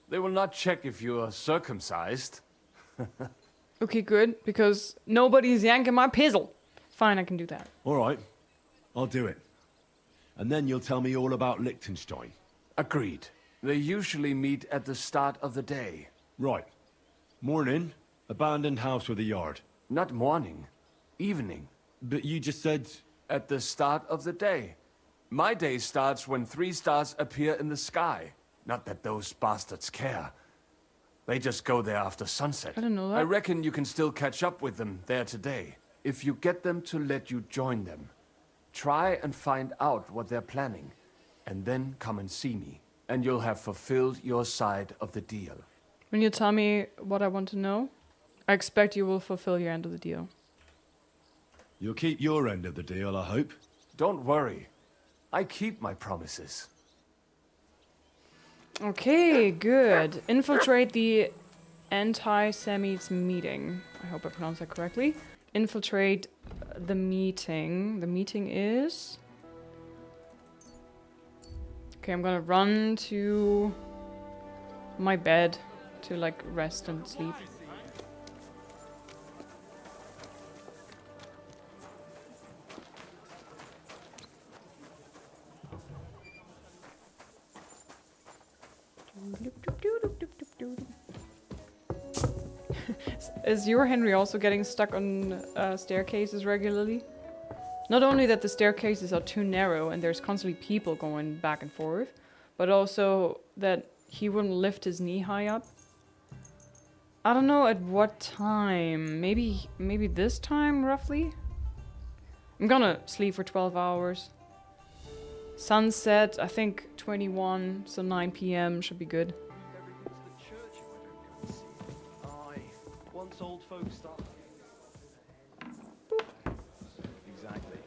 They will not check if you are circumcised. Okay, good, because nobody's yanking my pizzle. Fine, I can do that. All right, I'll do it. And then you'll tell me all about Liechtenstein. Agreed. They usually meet at the start of the day. Right. Morning, abandoned house with a yard. Not morning, evening. But you just said... At the start of the day. My day starts when 3 stars appear in the sky. Not that those bastards care. They just go there after sunset. I didn't know that. I reckon you can still catch up with them there today. If you get them to let you join them. Try and find out what they're planning. And then come and see me. And you'll have fulfilled your side of the deal. When you tell me what I want to know, I expect you will fulfill your end of the deal. You'll keep your end of the deal, I hope. Don't worry. I keep my promises. Okay, good. Infiltrate the anti-Semites meeting. I hope I pronounced that correctly. Infiltrate the meeting. The meeting is... Okay, I'm gonna run to my bed to, like, rest and sleep. Is your Henry also getting stuck on staircases regularly? Not only that the staircases are too narrow and there's constantly people going back and forth, but also that he wouldn't lift his knee high up. I don't know at what time. Maybe this time, roughly? I'm gonna sleep for 12 hours. Sunset, I think 21, so 9 p.m. should be good. Once old folks start. Exactly.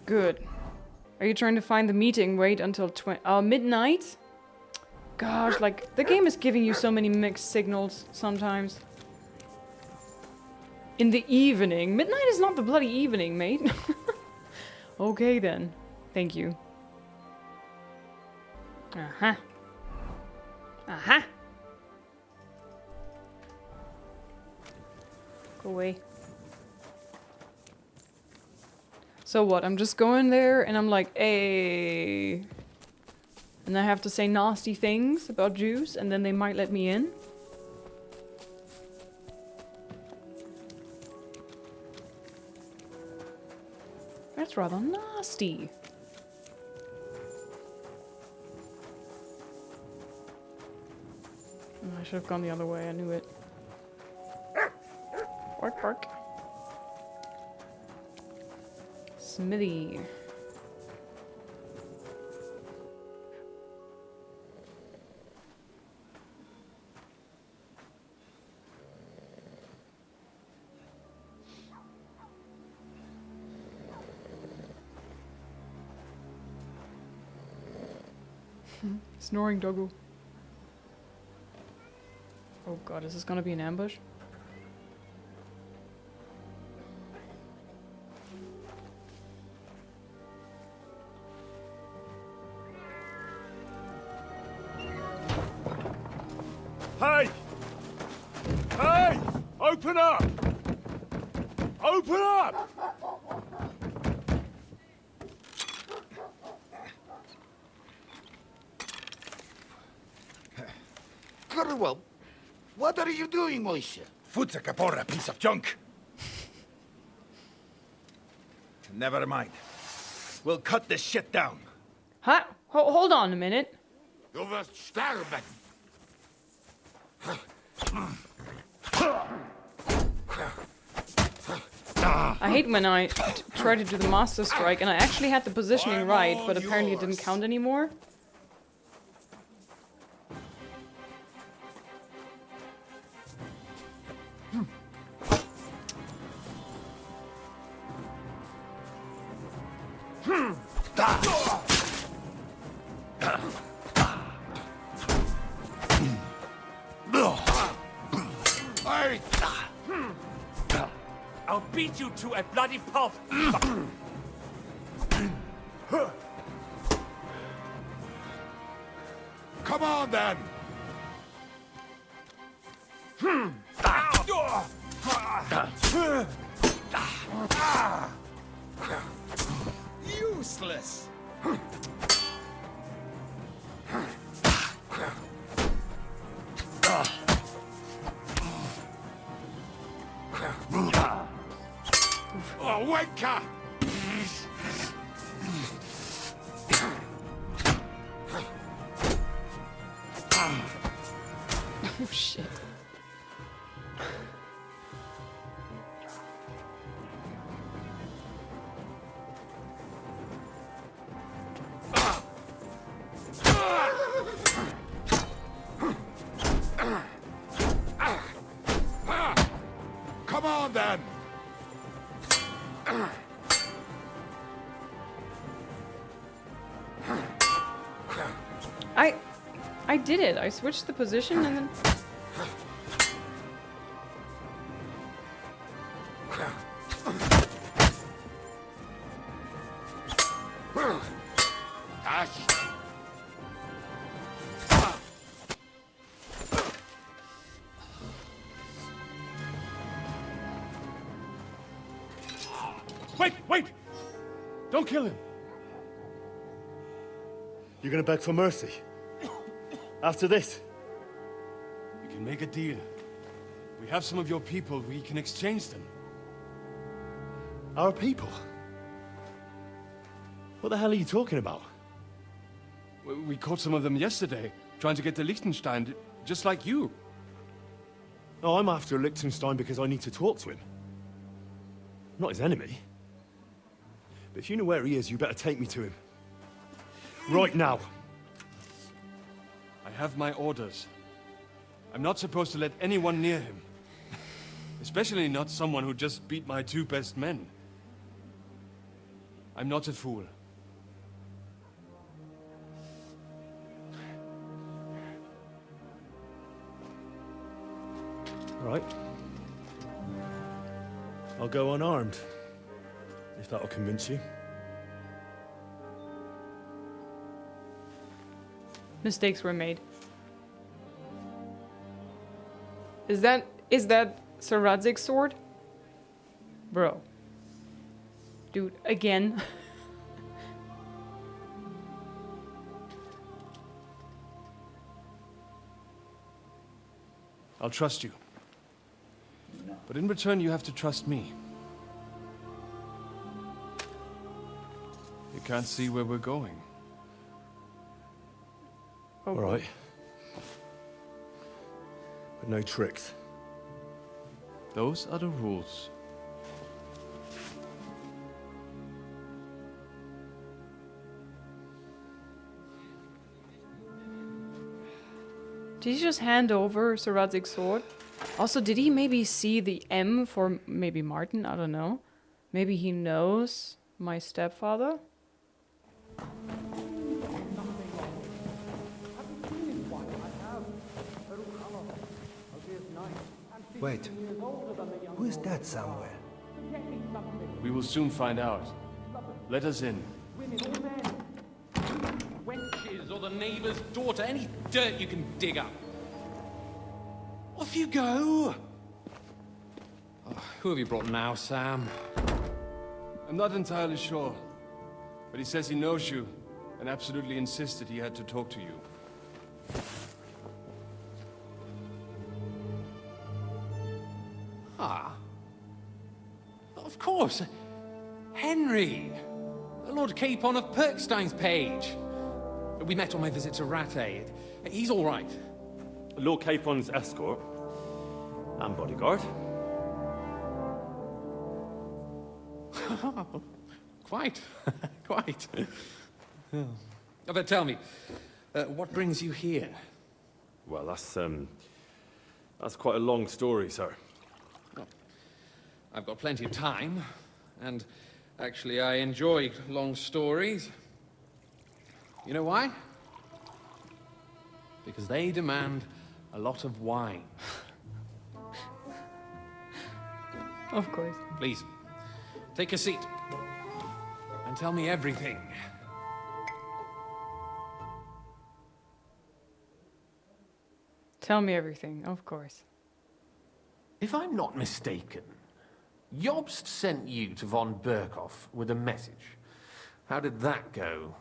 Good. Are you trying to find the meeting? Wait until midnight? Gosh, like, the game is giving you so many mixed signals sometimes. In the evening? Midnight is not the bloody evening, mate. Okay then. Thank you. Uh-huh. Uh-huh. Go away. So what? I'm just going there and I'm like, hey. And I have to say nasty things about Jews and then they might let me in. That's rather nasty. I should have gone the other way, I knew it. Bark, bark. Smithy. Snoring doggo. Oh god, is this gonna be an ambush? Hey! Hey! Open up! Open up! Well, what are you doing, Moishe? Futza Caporra, piece of junk. Never mind. We'll cut this shit down. Huh? Hold on a minute. Du wirst sterben. I hate when I try to do the Master Strike, and I actually had the positioning right, but apparently it didn't count anymore. I'll beat you to a bloody pulp! Come on, then! Useless! Oh, wanker! Oh shit. Come on, then! I did it. I switched the position and then... Wait! Don't kill him! You're gonna beg for mercy? After this? We can make a deal. We have some of your people. We can exchange them. Our people? What the hell are you talking about? We caught some of them yesterday, trying to get to Liechtenstein, just like you. No, I'm after Liechtenstein because I need to talk to him. I'm not his enemy. But if you know where he is, you better take me to him. Right now. I have my orders. I'm not supposed to let anyone near him. Especially not someone who just beat my 2 best men. I'm not a fool. All right. I'll go unarmed. If that'll convince you. Mistakes were made. Is that Sir Radzig's sword? Bro. Dude, again. I'll trust you. But in return, you have to trust me. You can't see where we're going. All right. But no tricks. Those are the rules. Did he just hand over Sir Radzig's sword? Also, did he maybe see the M for maybe Martin? I don't know. Maybe he knows my stepfather? Wait. Who is that somewhere? We will soon find out. Let us in. Wenches or the neighbor's daughter, any dirt you can dig up. Off you go! Oh, who have you brought now, Sam? I'm not entirely sure. But he says he knows you, and absolutely insisted he had to talk to you. Ah. Of course. Henry. The Lord Capon of Perkstein's page. We met on my visit to Rattay. He's all right. Lord Capon's escort and bodyguard. Quite. Quite. Oh, but tell me, what brings you here? Well, that's quite a long story, sir. Well, I've got plenty of time, and actually I enjoy long stories. You know why? Because they demand a lot of wine. Of course. Please, take a seat and tell me everything. Tell me everything, of course. If I'm not mistaken, Jobst sent you to von Berkhoff with a message. How did that go?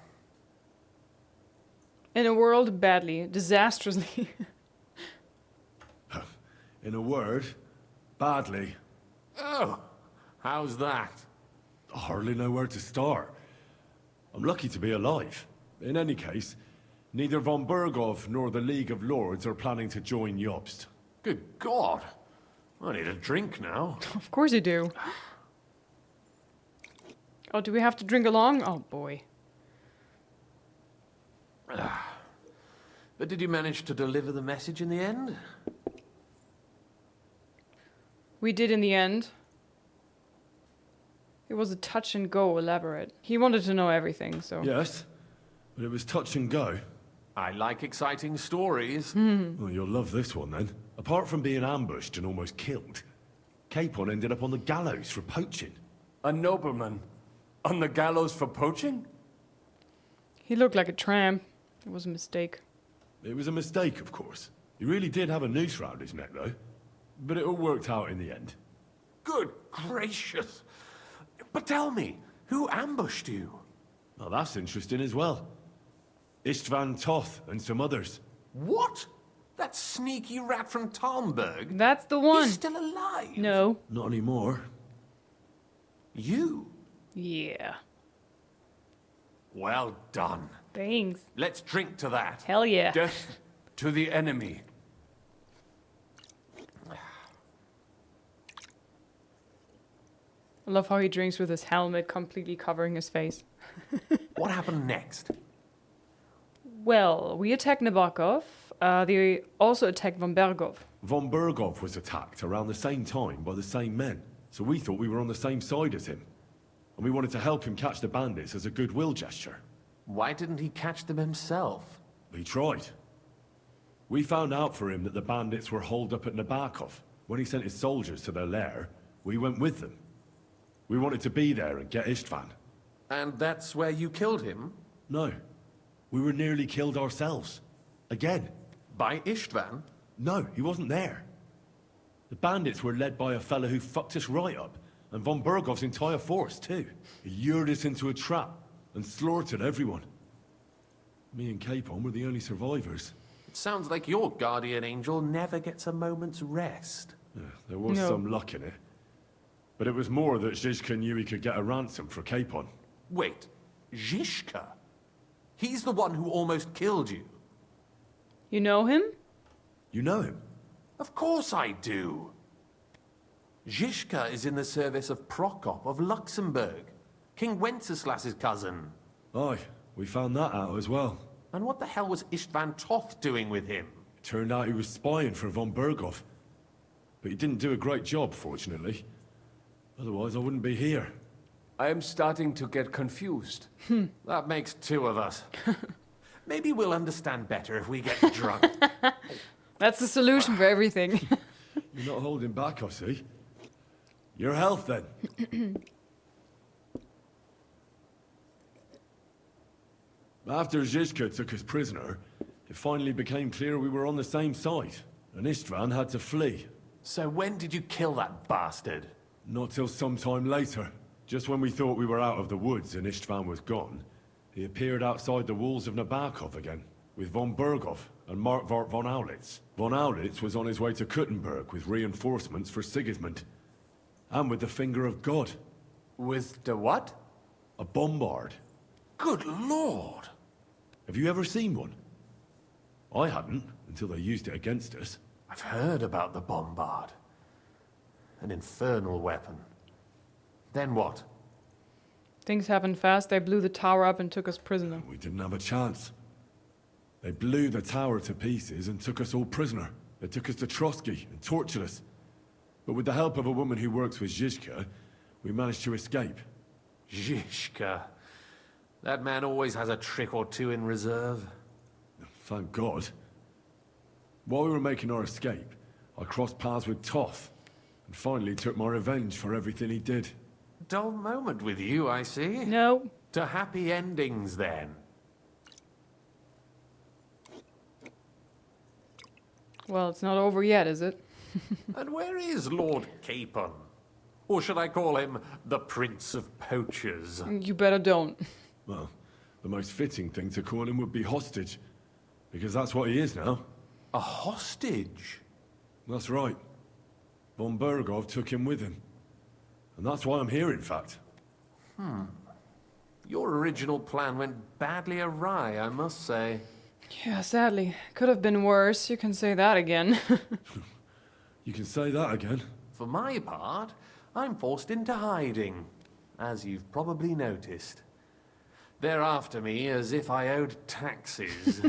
In a world, badly. Disastrously. In a word, badly. Oh, how's that? I hardly know where to start. I'm lucky to be alive. In any case, neither von Berghoff nor the League of Lords are planning to join Jobst. Good God. I need a drink now. Of course you do. Oh, do we have to drink along? Oh, boy. But did you manage to deliver the message in the end? We did in the end. It was a touch and go elaborate. He wanted to know everything, so... Yes, but it was touch and go. I like exciting stories. Well, you'll love this one, then. Apart from being ambushed and almost killed, Capon ended up on the gallows for poaching. A nobleman? On the gallows for poaching? He looked like a tramp. It was a mistake. It was a mistake, of course. He really did have a noose round his neck, though. But it all worked out in the end. Good gracious. But tell me, who ambushed you? Well, that's interesting as well. Istvan Toth and some others. What? That sneaky rat from Talmberg? That's the one. He's still alive? No. Not anymore. You? Yeah. Well done. Thanks. Let's drink to that. Hell yeah. Death to the enemy. I love how he drinks with his helmet completely covering his face. What happened next? Well, we attacked Nabokov. They also attacked von Berghoff. Von Berghoff was attacked around the same time by the same men, so we thought we were on the same side as him. And we wanted to help him catch the bandits as a goodwill gesture. Why didn't he catch them himself? He tried. We found out for him that the bandits were holed up at Nabokov. When he sent his soldiers to their lair, we went with them. We wanted to be there and get Istvan. And that's where you killed him? No. We were nearly killed ourselves. Again. By Istvan? No, he wasn't there. The bandits were led by a fellow who fucked us right up, and von Berghoff's entire force, too. He lured us into a trap and slaughtered everyone. Me and Capon were the only survivors. It sounds like your guardian angel never gets a moment's rest. Yeah, there was some luck in it. But it was more that Zizka knew he could get a ransom for Capon. Wait, Zizka? He's the one who almost killed you. You know him? You know him? Of course I do. Zizka is in the service of Prokop of Luxembourg, King Wenceslas's cousin. Aye, we found that out as well. And what the hell was Istvan Toth doing with him? It turned out he was spying for von Berghoff. But he didn't do a great job, fortunately. Otherwise, I wouldn't be here. I am starting to get confused. That makes two of us. Maybe we'll understand better if we get drunk. That's the solution for everything. You're not holding back, I see. Your health, then. After Zizka took us prisoner, it finally became clear we were on the same side, and Istvan had to flee. So when did you kill that bastard? Not till some time later. Just when we thought we were out of the woods and Istvan was gone, he appeared outside the walls of Nabokov again, with von Berghoff and Markvart von Aulitz. Von Aulitz was on his way to Kuttenberg with reinforcements for Sigismund. And with the finger of God. With the what? A bombard. Good lord! Have you ever seen one? I hadn't, until they used it against us. I've heard about the bombard. An infernal weapon. Then what? Things happened fast. They blew the tower up and took us prisoner. We didn't have a chance. They blew the tower to pieces and took us all prisoner. They took us to Trotsky and tortured us. But with the help of a woman who works with Zizka, we managed to escape. Zizka. That man always has a trick or two in reserve. Thank God. While we were making our escape, I crossed paths with Toff, and finally took my revenge for everything he did. Dull moment with you, I see. No. To happy endings, then. Well, it's not over yet, is it? And where is Lord Capon? Or should I call him the Prince of Poachers? You better don't. Well, the most fitting thing to call him would be hostage, because that's what he is now. A hostage? That's right. Von Bergov took him with him. And that's why I'm here, in fact. Your original plan went badly awry, I must say. Yeah, sadly. Could have been worse. You can say that again. You can say that again. For my part, I'm forced into hiding, as you've probably noticed. They're after me as if I owed taxes.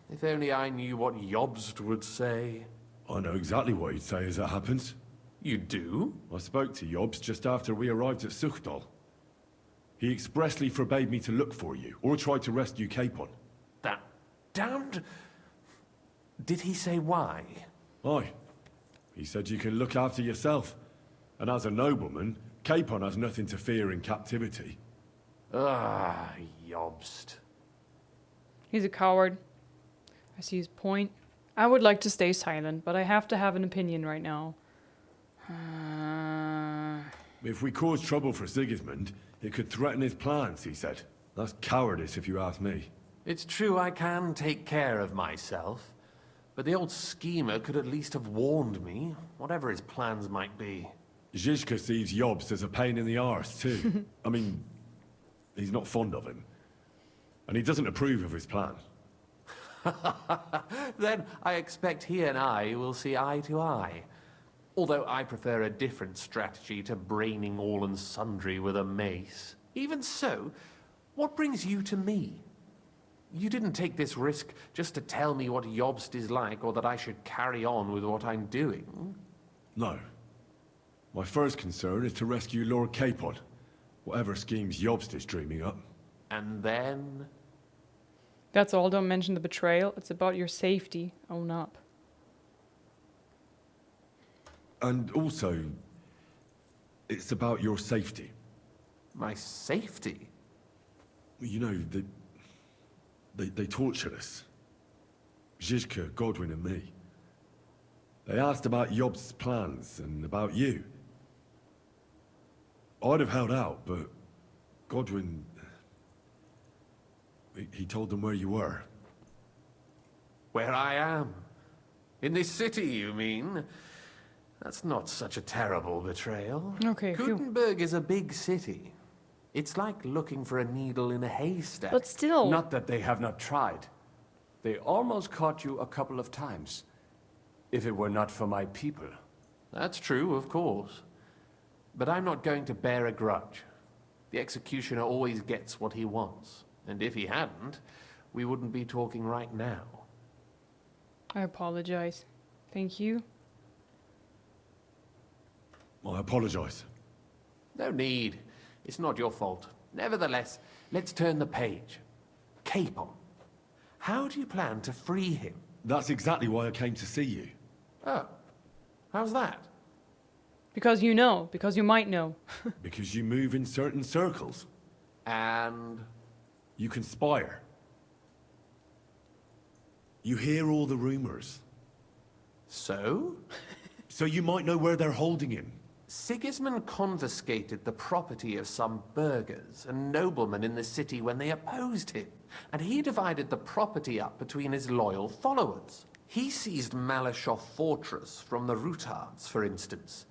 If only I knew what Jobst would say. I know exactly what he'd say as it happens. You do? I spoke to Jobst just after we arrived at Suchdal. He expressly forbade me to look for you, or try to rescue Capon. That damned... Did he say why? Aye. He said you can look after yourself. And as a nobleman, Capon has nothing to fear in captivity. Jobst. He's a coward. I see his point. I would like to stay silent, but I have to have an opinion right now. If we cause trouble for Sigismund, it could threaten his plans, he said. That's cowardice, if you ask me. It's true I can take care of myself, but the old schemer could at least have warned me, whatever his plans might be. Zizka sees Jobst as a pain in the arse, too. I mean, he's not fond of him. And he doesn't approve of his plan. Then I expect he and I will see eye to eye. Although I prefer a different strategy to braining all and sundry with a mace. Even so, what brings you to me? You didn't take this risk just to tell me what Jobst is like, or that I should carry on with what I'm doing. No. My first concern is to rescue Lord Capon, whatever schemes Jobst is dreaming up. And then? That's all. Don't mention the betrayal. It's about your safety. Own up. And also, it's about your safety. My safety? You know, they tortured us. Zizka, Godwin and me. They asked about Jobst's plans and about you. I'd have held out, but Godwin... He told them where you were. Where I am? In this city, you mean? That's not such a terrible betrayal. Okay, Gutenberg is a big city. It's like looking for a needle in a haystack. But still... Not that they have not tried. They almost caught you a couple of times. If it were not for my people. That's true, of course. But I'm not going to bear a grudge. The executioner always gets what he wants. And if he hadn't, we wouldn't be talking right now. I apologize. Thank you. I apologize. No need. It's not your fault. Nevertheless, let's turn the page. Capon. How do you plan to free him? That's exactly why I came to see you. Oh. How's that? Because you know. Because you might know. Because you move in certain circles. And... You conspire. You hear all the rumors. So? So you might know where they're holding him. Sigismund confiscated the property of some burghers and noblemen in the city when they opposed him, and he divided the property up between his loyal followers. He seized Malashov Fortress from the Rutards, for instance.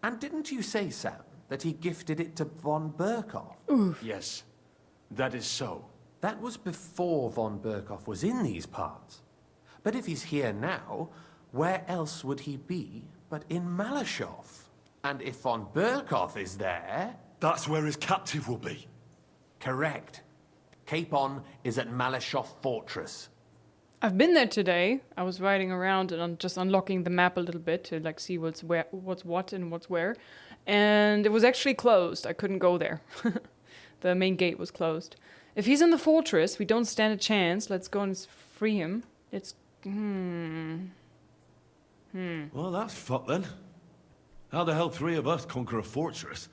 And didn't you say, Sam, that he gifted it to von Berkov? Yes, that is so. That was before von Berkhoff was in these parts. But if he's here now, where else would he be but in Malashov? And if von Berkhoff is there... That's where his captive will be. Correct. Capon is at Malashov Fortress. I've been there today. I was riding around and just unlocking the map a little bit to like see what's what and what's where. And it was actually closed. I couldn't go there. The main gate was closed. If he's in the fortress, we don't stand a chance. Let's go and free him. It's... Well, that's fucked then. How the hell 3 of us conquer a fortress,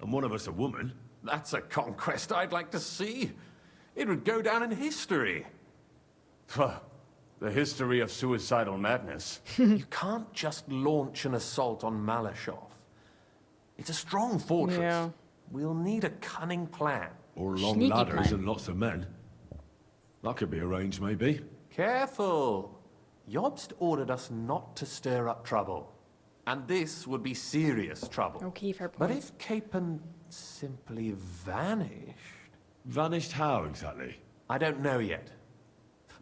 and one of us a woman? That's a conquest I'd like to see. It would go down in history. The history of suicidal madness. You can't just launch an assault on Malashov. It's a strong fortress. Yeah. We'll need a cunning plan. Or long Sneaky ladders plan. and lots of men. That could be arranged, maybe. Careful! Jobst ordered us not to stir up trouble. And this would be serious trouble. Okay, fair point. But if Capon simply vanished... Vanished how, exactly? I don't know yet.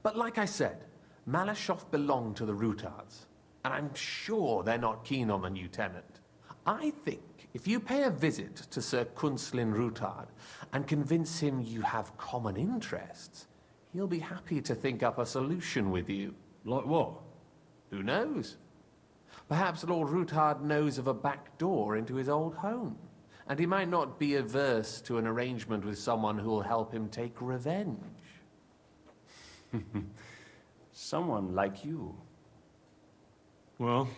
But like I said, Malashov belonged to the Rutards. And I'm sure they're not keen on the new tenant. I think if you pay a visit to Sir Kunslin Rutard and convince him you have common interests, he'll be happy to think up a solution with you. Like what? Who knows? Perhaps Lord Rutard knows of a back door into his old home, and he might not be averse to an arrangement with someone who will help him take revenge. Someone like you. Well,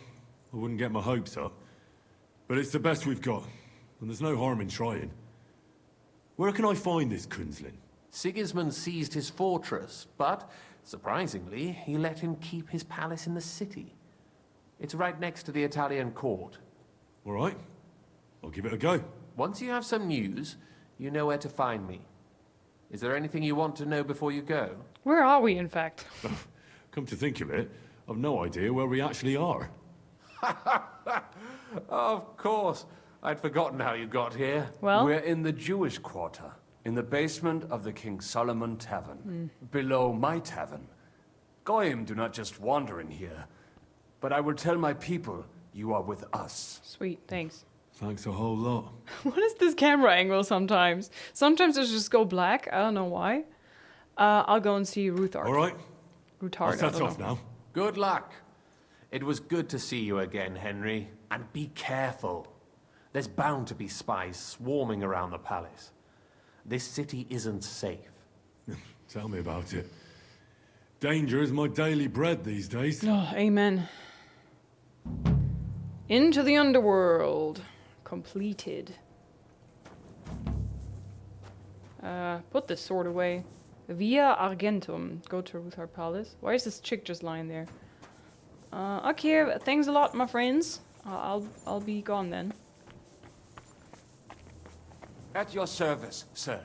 I wouldn't get my hopes up. But it's the best we've got, and there's no harm in trying. Where can I find this Kunslin? Sigismund seized his fortress, but, surprisingly, he let him keep his palace in the city. It's right next to the Italian court. All right. I'll give it a go. Once you have some news, you know where to find me. Is there anything you want to know before you go? Where are we, in fact? Come to think of it, I've no idea where we actually are. Of course. I'd forgotten how you got here. Well? We're in the Jewish quarter, in the basement of the King Solomon Tavern, below my tavern. Goyim do not just wander in here, but I will tell my people you are with us. Sweet, thanks. Thanks a whole lot. What is this camera angle sometimes? Sometimes it just go black. I don't know why. I'll go and see Ruthard. All right. Ruthard, I'll set off now. Good luck. It was good to see you again, Henry. And be careful. There's bound to be spies swarming around the palace. This city isn't safe. Tell me about it. Danger is my daily bread these days. Oh, amen. Into the Underworld. Completed. Put this sword away. Via Argentum. Go to Ruthard Palace. Why is this chick just lying there? Okay, thanks a lot, my friends. I'll be gone then. At your service, sir.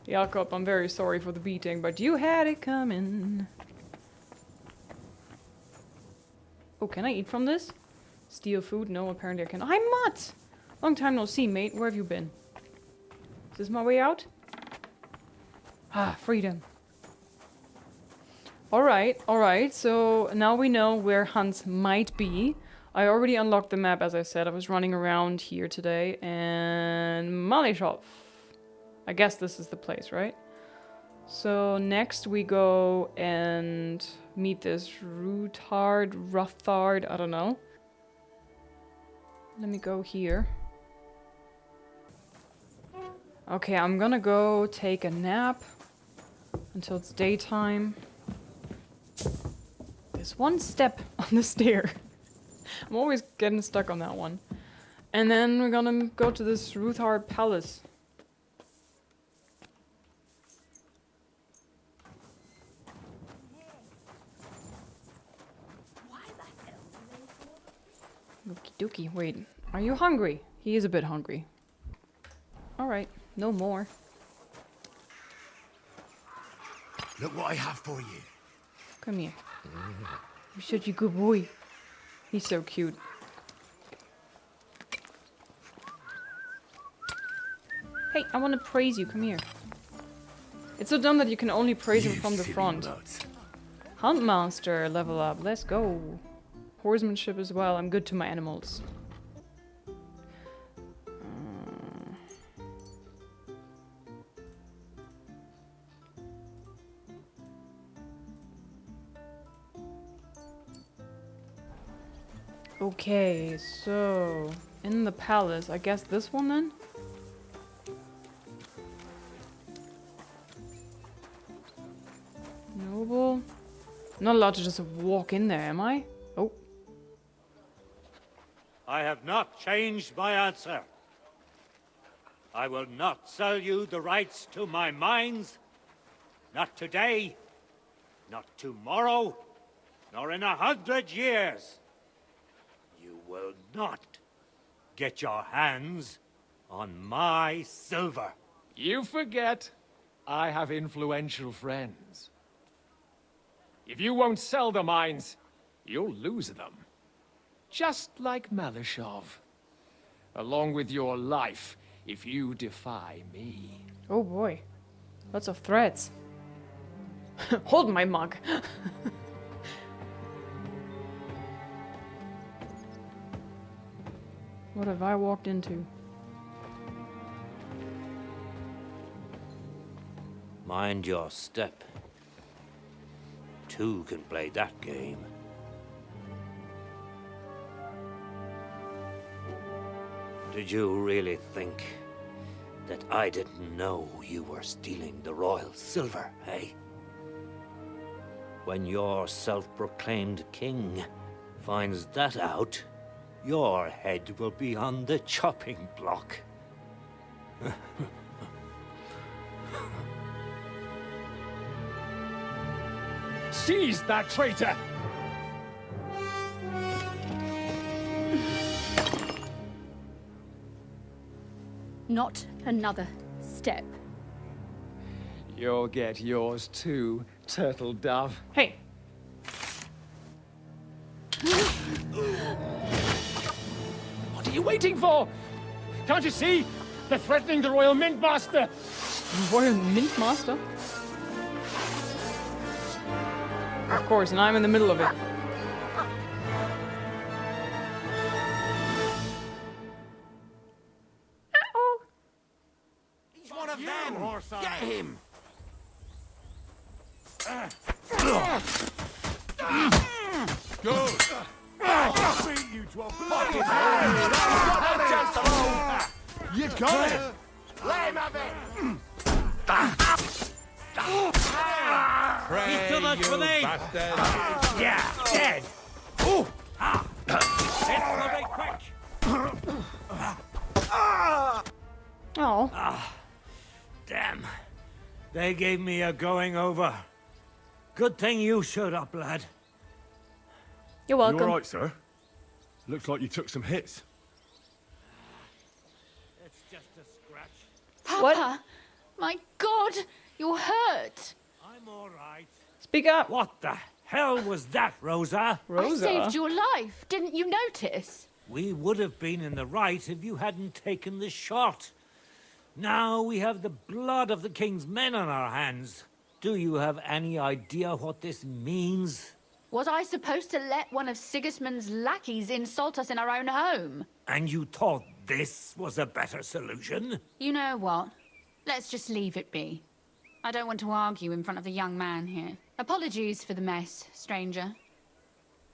Jakob, I'm very sorry for the beating, but you had it coming. Oh, can I eat from this? Steal food? No, apparently I can. Hi, Mutt! Long time no see, mate. Where have you been? Is this my way out? Ah, freedom. Alright, so now we know where Hans might be. I already unlocked the map, as I said. I was running around here today, and Malashov. I guess this is the place, right? So next we go and meet this Ruthard, I don't know. Let me go here. Okay, I'm gonna go take a nap until it's daytime. There's one step on the stair. I'm always getting stuck on that one. And then we're gonna go to this Ruthard Palace. Okie dokie. Wait, are you hungry? He is a bit hungry. Alright, no more. Look what I have for you. Come here. You're such a good boy. He's so cute. Hey, I want to praise you. Come here. It's so dumb that you can only praise him You from the silly front. nuts. Huntmaster level up. Let's go. Horsemanship as well. I'm good to my animals. Okay, so in the palace, I guess this one then? Noble. I'm not allowed to just walk in there, am I? Oh. I have not changed my answer. I will not sell you the rights to my mines. Not today, not tomorrow, nor in 100 years. You will not get your hands on my silver. You forget I have influential friends. If you won't sell the mines, you'll lose them. Just like Malishov. Along with your life, if you defy me. Oh boy. Lots of threats. Hold my mug. What have I walked into? Mind your step. Two can play that game. Did you really think that I didn't know you were stealing the royal silver, eh? When your self-proclaimed king finds that out, your head will be on the chopping block. Seize that traitor! Not another step. You'll get yours too, turtle dove. Hey! What are you waiting for? Can't you see? They're threatening the Royal Mint Master! Royal Mint Master? Of course, and I'm in the middle of it. He's one of them! Get him! Good. Beat you to a You got it. Let him have it! He's too much for me! Yeah, dead! Oh! This will be quick! Oh. Damn. They gave me a going over. Good thing you showed up, lad. You're welcome. You all right, sir? Looks like you took some hits. It's just a scratch. Papa! What? My God! You're hurt! I'm all right. Speak up! What the hell was that, Rosa? Rosa? I saved your life. Didn't you notice? We would have been in the right if you hadn't taken the shot. Now we have the blood of the king's men on our hands. Do you have any idea what this means? Was I supposed to let one of Sigismund's lackeys insult us in our own home? And you thought this was a better solution? You know what? Let's just leave it be. I don't want to argue in front of the young man here. Apologies for the mess, stranger.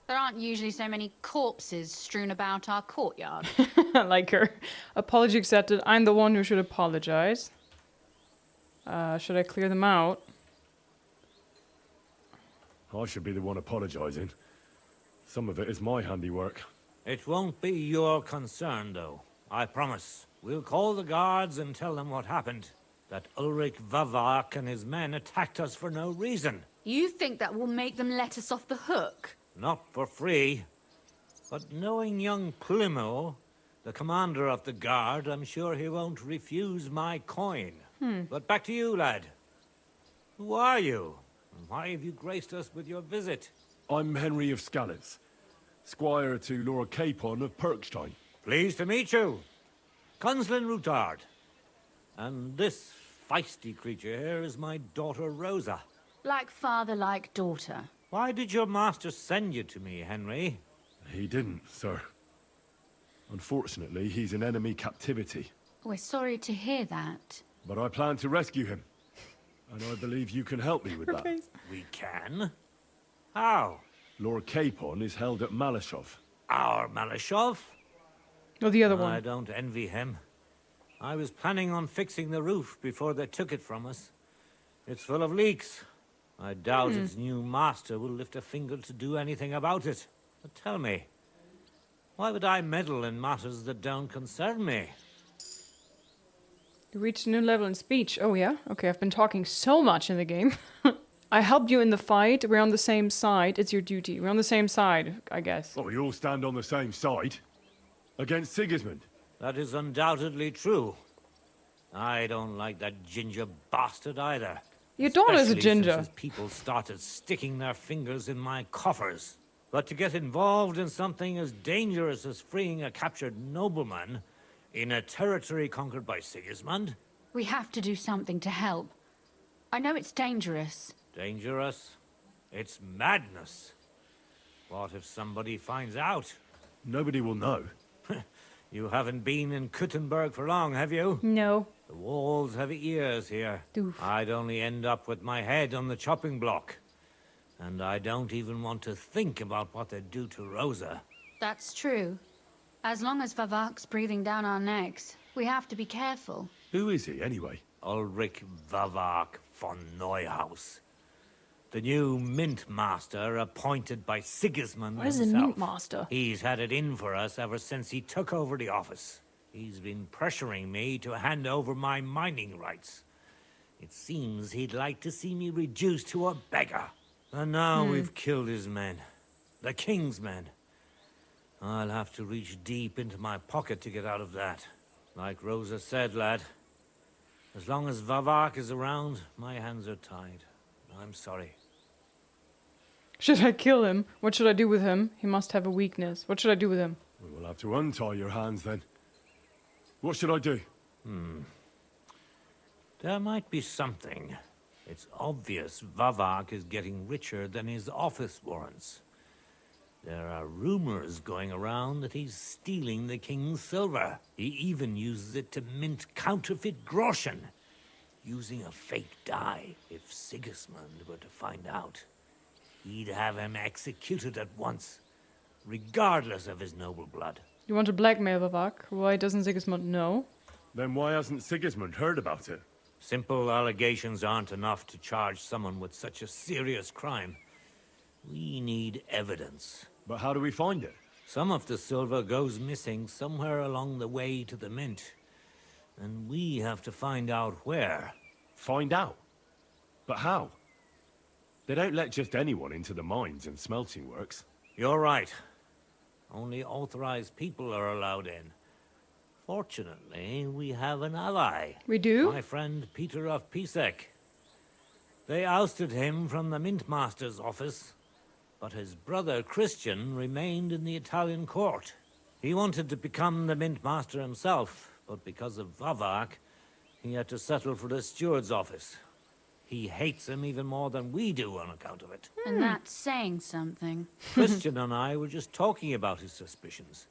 There aren't usually so many corpses strewn about our courtyard. Like her. Apology accepted. I'm the one who should apologize. Should I clear them out? I should be the one apologizing. Some of it is my handiwork. It won't be your concern, though. I promise. We'll call the guards and tell them what happened. That Ulrich Vavak and his men attacked us for no reason. You think that will make them let us off the hook? Not for free. But knowing young Plimo, the commander of the guard, I'm sure he won't refuse my coin. But back to you, lad. Who are you? And why have you graced us with your visit? I'm Henry of Skalitz, squire to Lord Capon of Perkstein. Pleased to meet you. Conslin Routard. And this feisty creature here is my daughter Rosa. Like father, like daughter. Why did your master send you to me, Henry? He didn't, sir. Unfortunately, he's in enemy captivity. We're sorry to hear that. But I plan to rescue him. And I believe you can help me with that. We can? How? Lord Capon is held at Malashov. Our Malashov? Oh, the other one. I don't envy him. I was planning on fixing the roof before they took it from us. It's full of leaks. I doubt its new master will lift a finger to do anything about it. But tell me, why would I meddle in matters that don't concern me? You reached a new level in speech. Oh, yeah? Okay, I've been talking so much in the game. I helped you in the fight. We're on the same side. It's your duty. We're on the same side, I guess. Well, we all stand on the same side. Against Sigismund. That is undoubtedly true. I don't like that ginger bastard either. Your daughter's a Especially ginger. since his people started sticking their fingers in my coffers. But to get involved in something as dangerous as freeing a captured nobleman in a territory conquered by Sigismund? We have to do something to help. I know it's dangerous. Dangerous? It's madness. What if somebody finds out? Nobody will know. You haven't been in Kuttenberg for long, have you? No. The walls have ears here. I'd only end up with my head on the chopping block. And I don't even want to think about what they'd do to Rosa. That's true. As long as Vavak's breathing down our necks, we have to be careful. Who is he, anyway? Ulrich Vavak von Neuhaus. The new mint master appointed by Sigismund What is a himself. mint master? He's had it in for us ever since he took over the office. He's been pressuring me to hand over my mining rights. It seems he'd like to see me reduced to a beggar. And now we've killed his men. The king's men. I'll have to reach deep into my pocket to get out of that. Like Rosa said, lad. As long as Vavak is around, my hands are tied. I'm sorry. Should I kill him? What should I do with him? He must have a weakness. What should I do with him? We will have to untie your hands then. What should I do? There might be something. It's obvious Vavak is getting richer than his office warrants. There are rumors going around that he's stealing the king's silver. He even uses it to mint counterfeit groschen, using a fake dye. If Sigismund were to find out, he'd have him executed at once, regardless of his noble blood. You want to blackmail Vavak? Why doesn't Sigismund know? Then why hasn't Sigismund heard about it? Simple allegations aren't enough to charge someone with such a serious crime. We need evidence. But how do we find it? Some of the silver goes missing somewhere along the way to the mint. And we have to find out where. Find out? But how? They don't let just anyone into the mines and smelting works. You're right. Only authorized people are allowed in. Fortunately, we have an ally. We do? My friend Peter of Pisek. They ousted him from the Mint Master's office, but his brother Christian remained in the Italian court. He wanted to become the Mint Master himself, but because of Vavak, he had to settle for the steward's office. He hates him even more than we do on account of it. And that's saying something. Christian and I were just talking about his suspicions.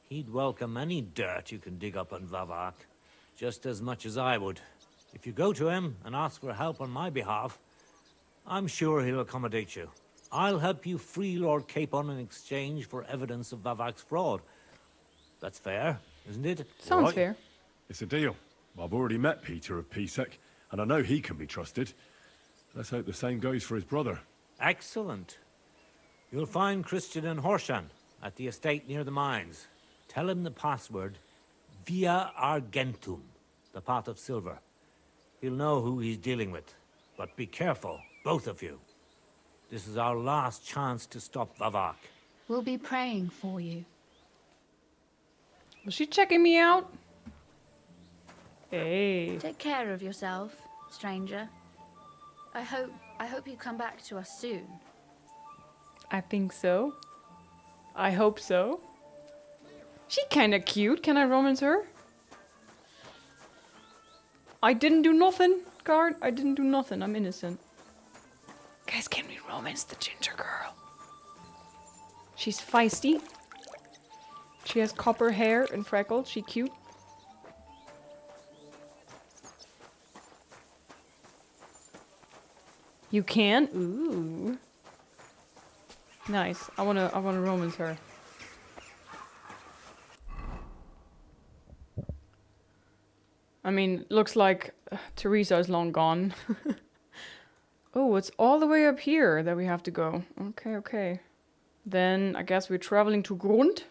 He'd welcome any dirt you can dig up on Vavak, just as much as I would. If you go to him and ask for help on my behalf, I'm sure he'll accommodate you. I'll help you free Lord Capon in exchange for evidence of Vavak's fraud. That's fair, isn't it? Sounds Right. fair. It's a deal. I've already met Peter of Pisek, and I know he can be trusted. Let's hope the same goes for his brother. Excellent. You'll find Christian and Horshan at the estate near the mines. Tell him the password, Via Argentum, the pot of silver. He'll know who he's dealing with. But be careful, both of you. This is our last chance to stop Vavak. We'll be praying for you. Was she checking me out? Hey. Take care of yourself, stranger. I hope you come back to us soon. I think so. I hope so. She kinda cute. Can I romance her? I didn't do nothing, guard. I didn't do nothing. I'm innocent. Guys, can we romance the ginger girl? She's feisty. She has copper hair and freckles. She cute. You can? Ooh. Nice. I wanna romance her. I mean, looks like Teresa is long gone. Oh, it's all the way up here that we have to go. Okay, okay. Then I guess we're traveling to Grund.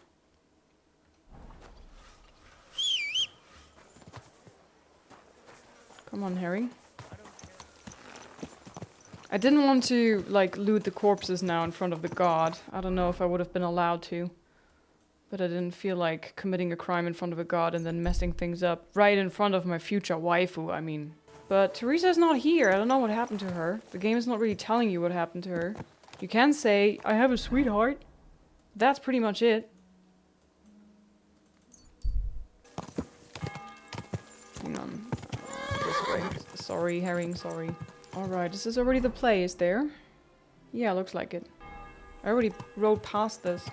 Come on, Harry. I didn't want to, like, loot the corpses now in front of the god. I don't know if I would have been allowed to. But I didn't feel like committing a crime in front of a god and then messing things up right in front of my future waifu, I mean. But Teresa's not here. I don't know what happened to her. The game is not really telling you what happened to her. You can say, I have a sweetheart. That's pretty much it. Hang on. This way. Sorry, Herring, sorry. Alright, this is already the place there. Yeah, looks like it. I already rode past this.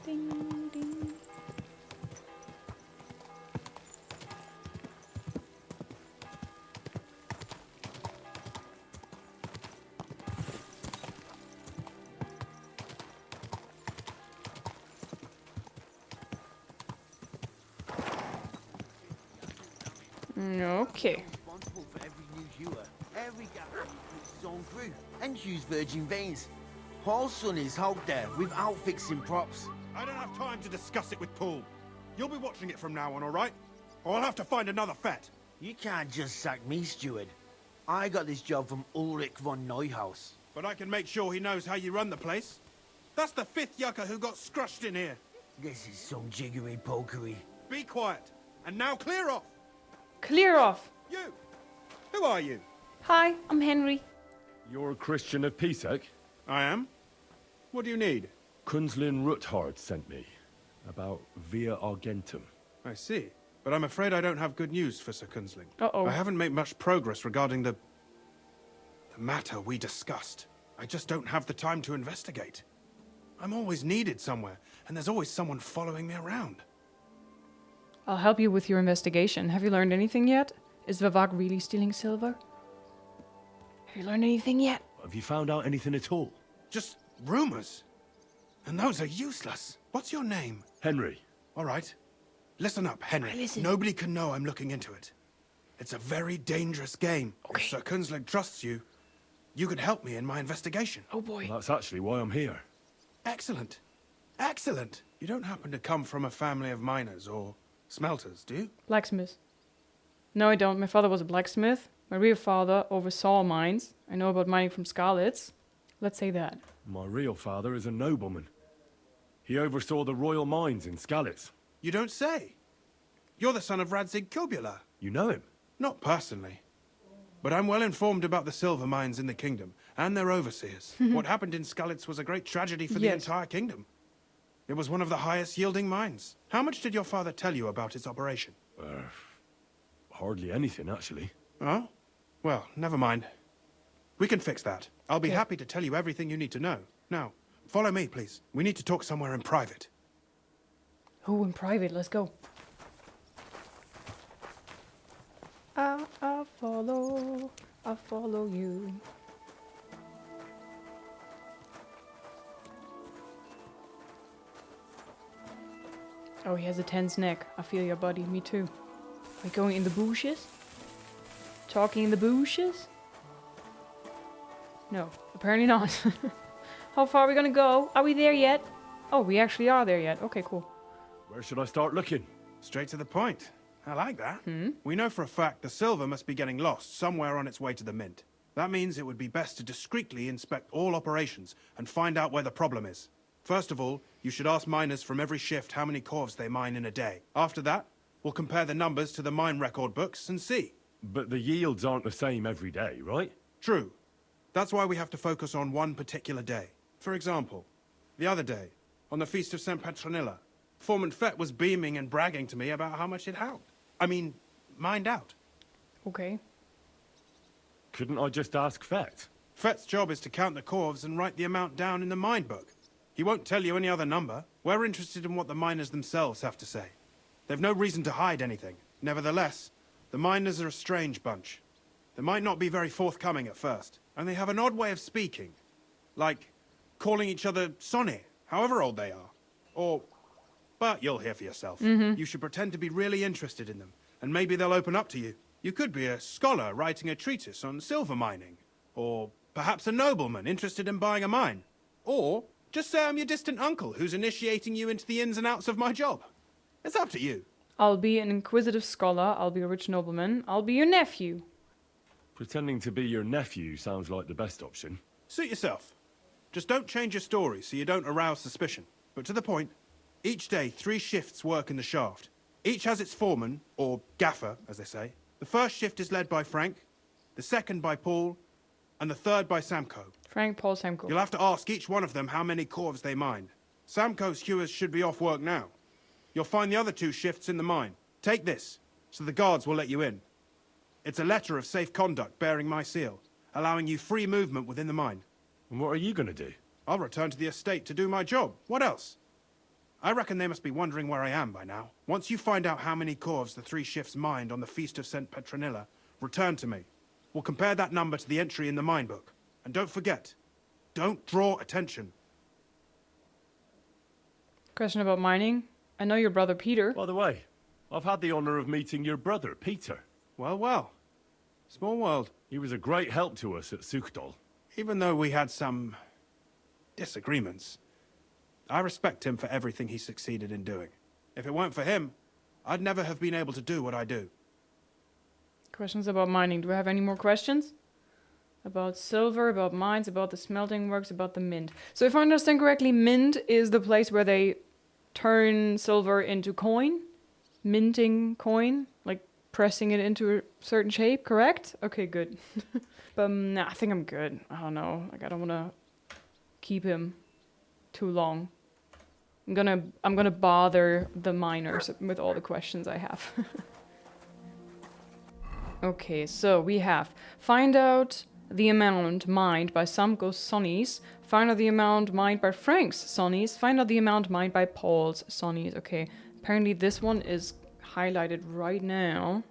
Ding, ding. Okay. Responsible for every new viewer, every gathering puts his own crew, and use virgin veins. Paul's son is out there without fixing props. I don't have time to discuss it with Paul. You'll be watching it from now on, all right? Or I'll have to find another fet. You can't just sack me, steward. I got this job from Ulrich von Neuhaus. But I can make sure he knows how you run the place. That's the 5th yucca who got scrushed in here. This is some jiggery pokery. Be quiet. And now clear off. Clear off. You. Who are you? Hi, I'm Henry. You're a Christian of Pisek? I am. What do you need? Kunzlin Ruthard sent me. About Via Argentum. I see. But I'm afraid I don't have good news for Sir Kunzling. Uh-oh. I haven't made much progress regarding the matter we discussed. I just don't have the time to investigate. I'm always needed somewhere, and there's always someone following me around. I'll help you with your investigation. Have you learned anything yet? Is Vivag really stealing silver? Have you learned anything yet? Have you found out anything at all? Just rumors. And those are useless. What's your name? Henry. All right. Listen up, Henry. Listen. Nobody can know I'm looking into it. It's a very dangerous game. Okay. If Sir Kunzling trusts you, you could help me in my investigation. Oh boy. Well, that's actually why I'm here. Excellent. Excellent. You don't happen to come from a family of miners or smelters, do you? Blacksmith. No, I don't. My father was a blacksmith. My real father oversaw mines. I know about mining from Scarlets. Let's say that. My real father is a nobleman. He oversaw the royal mines in Skalitz. You don't say. You're the son of Radzig Kobula. You know him? Not personally. But I'm well informed about the silver mines in the kingdom and their overseers. What happened in Skalitz was a great tragedy for the entire kingdom. It was one of the highest yielding mines. How much did your father tell you about its operation? Hardly anything, actually. Oh? Well, never mind. We can fix that. I'll be happy to tell you everything you need to know. Now, follow me, please. We need to talk somewhere in private. Oh, in private. Let's go. I follow you. Oh, he has a tense neck. I feel your buddy. Me too. We're going in the bushes? Talking in the bushes? No, apparently not. How far are we gonna go? Are we there yet? Oh, we actually are there yet. Okay, cool. Where should I start looking? Straight to the point. I like that. We know for a fact the silver must be getting lost somewhere on its way to the mint. That means it would be best to discreetly inspect all operations and find out where the problem is. First of all, you should ask miners from every shift how many corves they mine in a day. After that, we'll compare the numbers to the mine record books and see. But the yields aren't the same every day, right? True. That's why we have to focus on one particular day. For example, the other day, on the Feast of St. Petronilla. Foreman Fett was beaming and bragging to me about how much it helped. I mean, mined out. Okay. Couldn't I just ask Fett? Fett's job is to count the corves and write the amount down in the mine book. He won't tell you any other number. We're interested in what the miners themselves have to say. They've no reason to hide anything. Nevertheless, the miners are a strange bunch. They might not be very forthcoming at first, and they have an odd way of speaking. Like calling each other Sonny, however old they are. Or... but you'll hear for yourself. You should pretend to be really interested in them, and maybe they'll open up to you. You could be a scholar writing a treatise on silver mining. Or perhaps a nobleman interested in buying a mine. Or just say I'm your distant uncle who's initiating you into the ins and outs of my job. It's up to you. I'll be an inquisitive scholar. I'll be a rich nobleman. I'll be your nephew. Pretending to be your nephew sounds like the best option. Suit yourself. Just don't change your story so you don't arouse suspicion. But to the point, each day 3 shifts work in the shaft. Each has its foreman, or gaffer, as they say. The first shift is led by Frank, the second by Paul, and the third by Samko. Frank, Paul, Samko. You'll have to ask each one of them how many corves they mined. Samko's hewers should be off work now. You'll find the other 2 shifts in the mine. Take this, so the guards will let you in. It's a letter of safe conduct bearing my seal, allowing you free movement within the mine. And what are you going to do? I'll return to the estate to do my job. What else? I reckon they must be wondering where I am by now. Once you find out how many corves the 3 shifts mined on the Feast of St. Petronilla, return to me. We'll compare that number to the entry in the mine book. And don't forget, don't draw attention. Question about mining. I know your brother Peter. By the way, I've had the honor of meeting your brother, Peter. Well, well. Small world. He was a great help to us at Sukdal. Even though we had some disagreements, I respect him for everything he succeeded in doing. If it weren't for him, I'd never have been able to do what I do. Questions about mining. Do I have any more questions? About silver, about mines, about the smelting works, about the mint. So if I understand correctly, mint is the place where they turn silver into coin? Minting coin? Like pressing it into a certain shape, correct? Okay, good. But nah, I think I'm good. I don't know. Like I don't want to keep him too long. I'm gonna bother the miners with all the questions I have. Okay, so we have find out the amount mined by Samko's Sonnies, find out the amount mined by Frank's Sonnies, find out the amount mined by Paul's Sonnies. Okay, apparently this one is highlighted right now,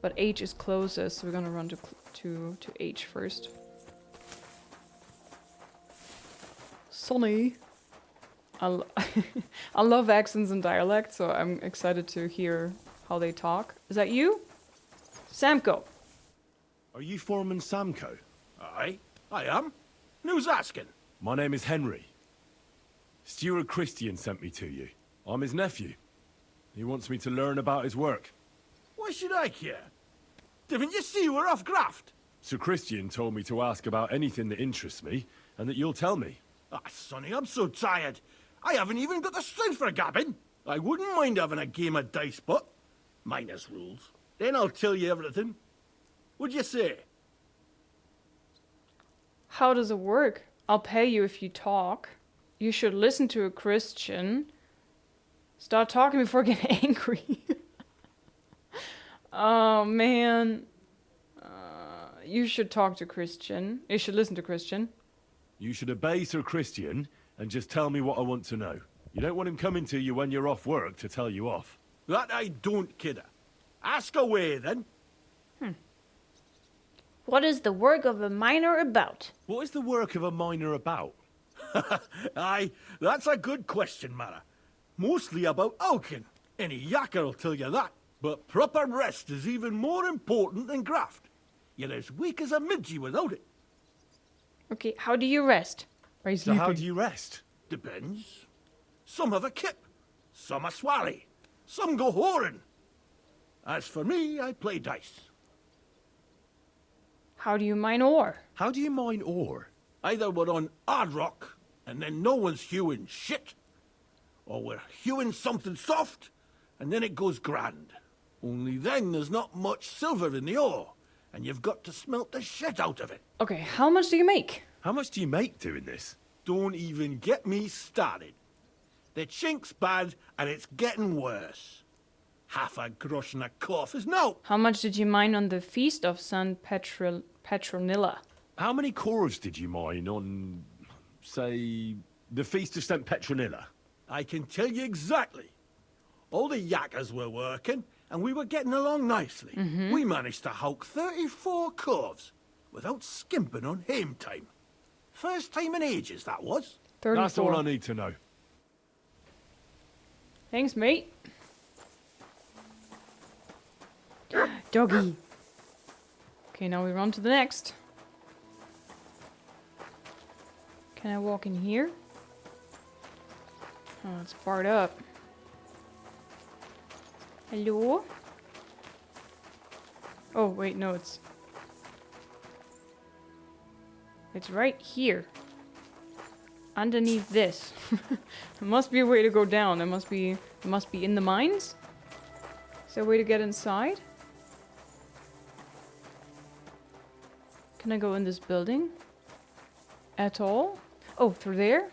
but H is closest, so we're gonna run to H first. Sonny. I love accents and dialects, so I'm excited to hear how they talk. Is that you? Samko. Are you Foreman Samko? Aye, I am. Who's asking? My name is Henry. Steward Christian sent me to you. I'm his nephew. He wants me to learn about his work. Why should I care? Didn't you see we're off graft? Sir Christian told me to ask about anything that interests me, and that you'll tell me. Ah, Sonny, I'm so tired. I haven't even got the strength for gabbing. I wouldn't mind having a game of dice, but minus rules. Then I'll tell you everything. What'd you say? How does it work? I'll pay you if you talk. You should listen to a Christian. Start talking before I get angry. Oh, man. You should talk to Christian. You should listen to Christian. You should obey Sir Christian and just tell me what I want to know. You don't want him coming to you when you're off work to tell you off. That I don't, kidder. Ask away, then. What is the work of a miner about? What is the work of a miner about? Aye, that's a good question, Mara. Mostly about Alkin. Any yakker'll tell you that. But proper rest is even more important than graft. You're as weak as a midgie without it. Okay, how do you rest? Are you So sleeping? how do you rest? Depends. Some have a kip. Some a swally. Some go whoring. As for me, I play dice. How do you mine ore? How do you mine ore? Either we're on hard rock, and then no one's hewing shit, or we're hewing something soft, and then it goes grand. Only then there's not much silver in the ore, and you've got to smelt the shit out of it. Okay, how much do you make? How much do you make doing this? don't even get me started. The chink's bad, and it's getting worse. Half a grosh and a cough is no. How much did you mine on the feast of Petronilla? How many corves did you mine on, say, the Feast of St. Petronilla? I can tell you exactly. All the yakkers were working, and we were getting along nicely. We managed to hulk 34 corves without skimping on hame time. First time in ages, that was. 34. That's all I need to know. Thanks, mate. Doggy. Okay, now we run to the next. Can I walk in here? Oh, it's barred up. Hello? Oh, wait, no, it's right here. Underneath this. There must be a way to go down. It must be in the mines? Is there a way to get inside? Can I go in this building? At all? Oh, through there?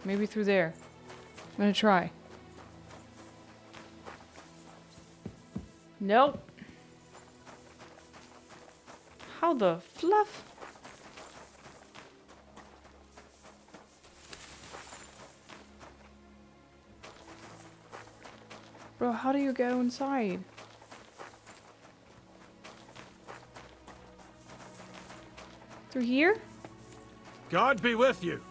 Maybe through there. I'm gonna try. Nope. How the fluff? Bro, how do you go inside? Through here? God be with you.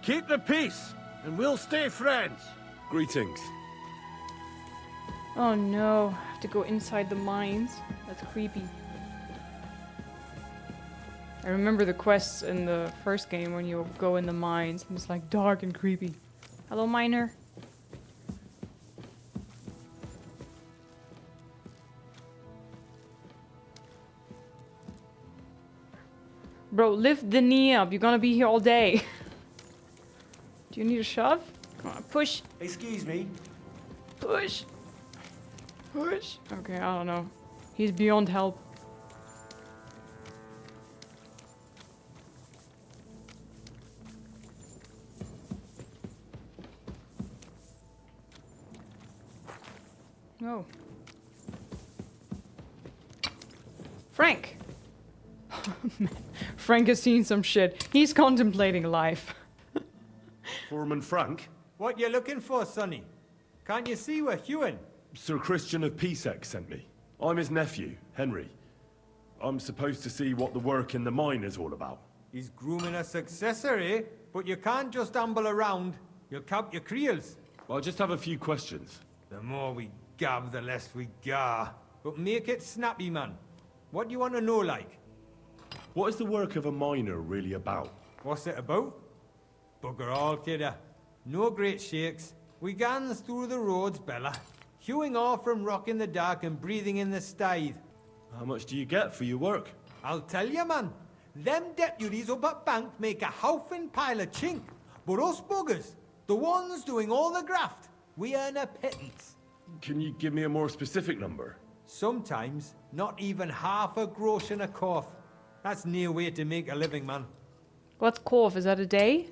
Keep the peace, and we'll stay friends. Greetings. Oh no, I have to go inside the mines. That's creepy. I remember the quests in the first game when you go in the mines and it's like dark and creepy. Hello, miner. Bro, lift the knee up. You're gonna be here all day. Do you need a shove? Come on, push. Excuse me. Push. Push. Okay, I don't know. He's beyond help. Oh. Frank! Man, Frank has seen some shit. He's contemplating life. Foreman Frank? What you looking for, Sonny? Can't you see we're hewing? Sir Christian of Pisac sent me. I'm his nephew, Henry. I'm supposed to see what the work in the mine is all about. He's grooming a successor, eh? But you can't just amble around. You'll cap your creels. Well, I just have a few questions. The more we gab, the less we gar. But make it snappy, man. What do you want to know, like? What is the work of a miner really about? What's it about? Bugger all, kidder. No great shakes. We gans through the roads, Bella. Hewing off from rock in the dark and breathing in the stithe. How much do you get for your work? I'll tell you, man. Them deputies up at bank make a howfing pile of chink. But us buggers, the ones doing all the graft, we earn a pittance. Can you give me a more specific number? Sometimes, not even half a grosh and a cough. That's near way to make a living, man. What's Corf? Is that a day?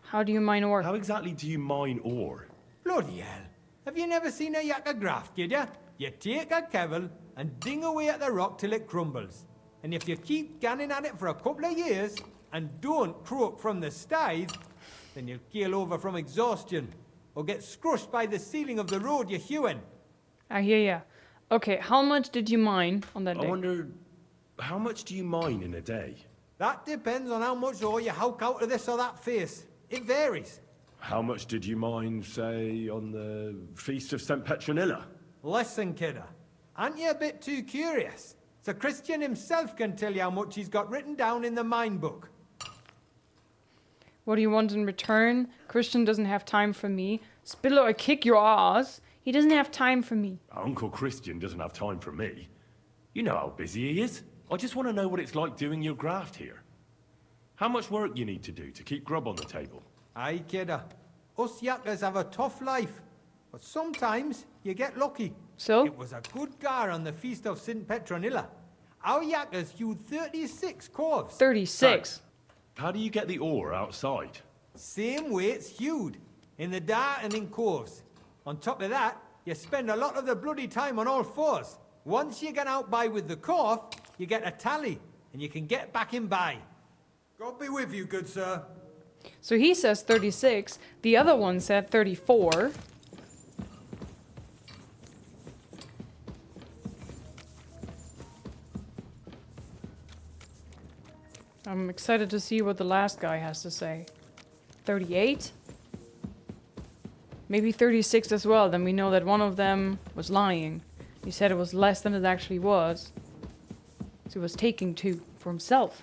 How do you mine ore? How exactly do you mine ore? Bloody hell. Have you never seen a yakka graft, kid ya? You take a kevel and ding away at the rock till it crumbles. And if you keep ganning at it for a couple of years and don't croak from the stithe, then you'll keel over from exhaustion or get scrushed by the ceiling of the road you're hewing. I hear ya. Okay, how much did you mine on that day? I wonder, how much do you mine in a day? That depends on how much ore you howk out of this or that face. It varies. How much did you mine, say, on the Feast of St. Petronilla? Listen, kidder. Aren't you a bit too curious? Sir Christian himself can tell you how much he's got written down in the mine book. What do you want in return? Christian doesn't have time for me. Spillo, I kick your ass. He doesn't have time for me. Uncle Christian doesn't have time for me. You know how busy he is. I just want to know what it's like doing your graft here. How much work you need to do to keep grub on the table? Aye, kidder. Us yakkers have a tough life. But sometimes you get lucky. So? It was a good gar on the Feast of St. Petronilla. our yakkers hewed 36 corves. 36? How do you get the ore outside? Same way it's hewed, in the dart and in corves. On top of that, you spend a lot of the bloody time on all fours. Once you get out by with the corve, you get a tally, and you can get back in by. God be with you, good sir. So he says 36. The other one said 34. I'm excited to see what the last guy has to say. 38? Maybe 36 as well, then we know that one of them was lying. He said it was less than it actually was. So he was taking 2 for himself.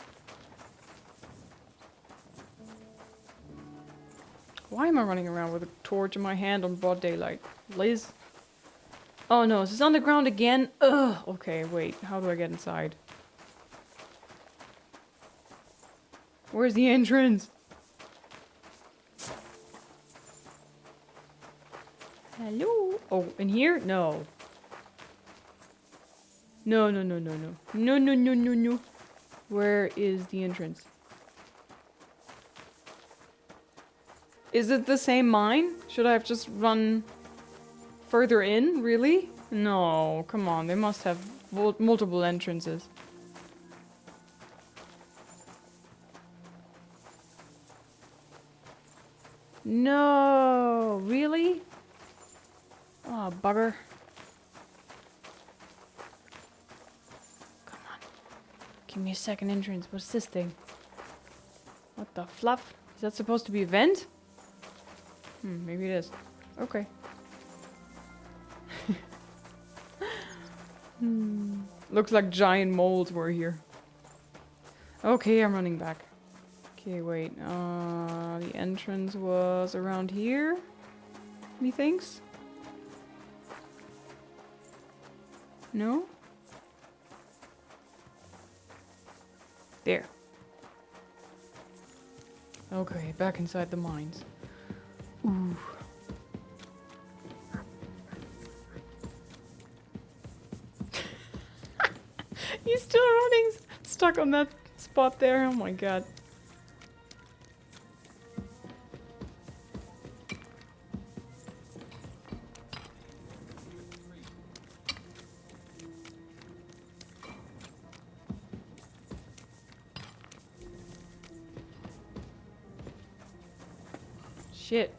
Why am I running around with a torch in my hand on broad daylight? Liz? Oh no, is this underground again? Ugh! Okay, wait, how do I get inside? Where's the entrance? Hello? Oh, in here? No. No, no, no, no, no. No, no, no, no, no. Where is the entrance? Is it the same mine? Should I have just run further in? Really? No, come on. They must have multiple entrances. No, really? Oh, bugger. Come on. Give me a second entrance. What's this thing? What the fluff? Is that supposed to be a vent? Maybe it is. Okay. Looks like giant moles were here. Okay, I'm running back. Okay, wait. The entrance was around here, methinks? No? There. Okay, back inside the mines. Ooh. He's still running, stuck on that spot there. Oh my god. Shit.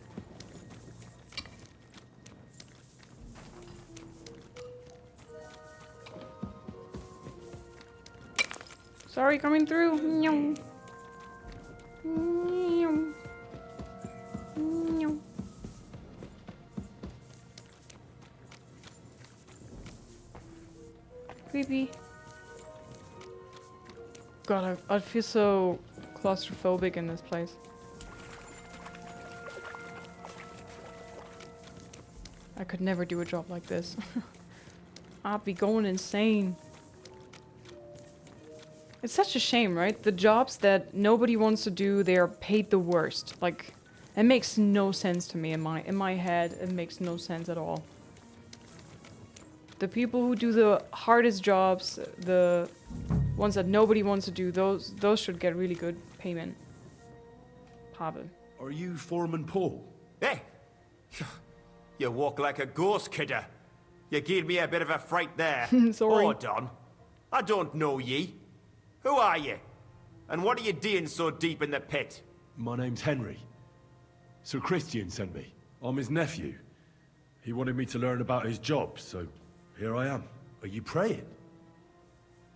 Sorry, coming through. Nyong. Nyong. Nyong. Creepy. God, I feel so claustrophobic in this place. I could never do a job like this. I'd be going insane. It's such a shame, right? The jobs that nobody wants to do, they are paid the worst. Like, it makes no sense to me in my head. It makes no sense at all. The people who do the hardest jobs, the ones that nobody wants to do, those should get really good payment. Pavel. Are you Foreman Paul? Hey! You walk like a ghost, kidder. You gave me a bit of a fright there. Sorry. Hold on. I don't know ye. Who are you? And what are you doing so deep in the pit? My name's Henry. Sir Christian sent me. I'm his nephew. He wanted me to learn about his job, so here I am. Are you praying?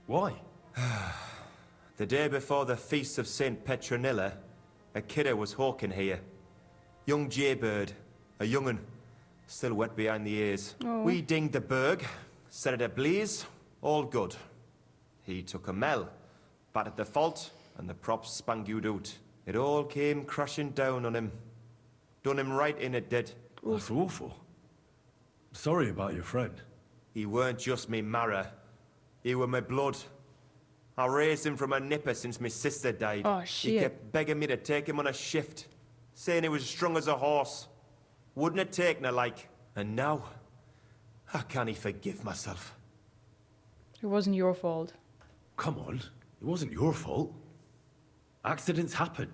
Why? The day before the feast of St. Petronilla, a kidder was hawking here. Young jaybird, a young'un, still wet behind the ears. Oh. We dinged the berg, set it ablaze, all good. He took a mell, battered the fault, and the props spangued out. It all came crashing down on him. Done him right in, it did. That's awful. Sorry about your friend. He weren't just me marrow. He were my blood. I raised him from a nipper since my sister died. Oh, shit. He kept begging me to take him on a shift, saying he was strong as a horse. Wouldn't have taken her like. And now, I can't forgive myself. It wasn't your fault. Come on, it wasn't your fault. Accidents happen.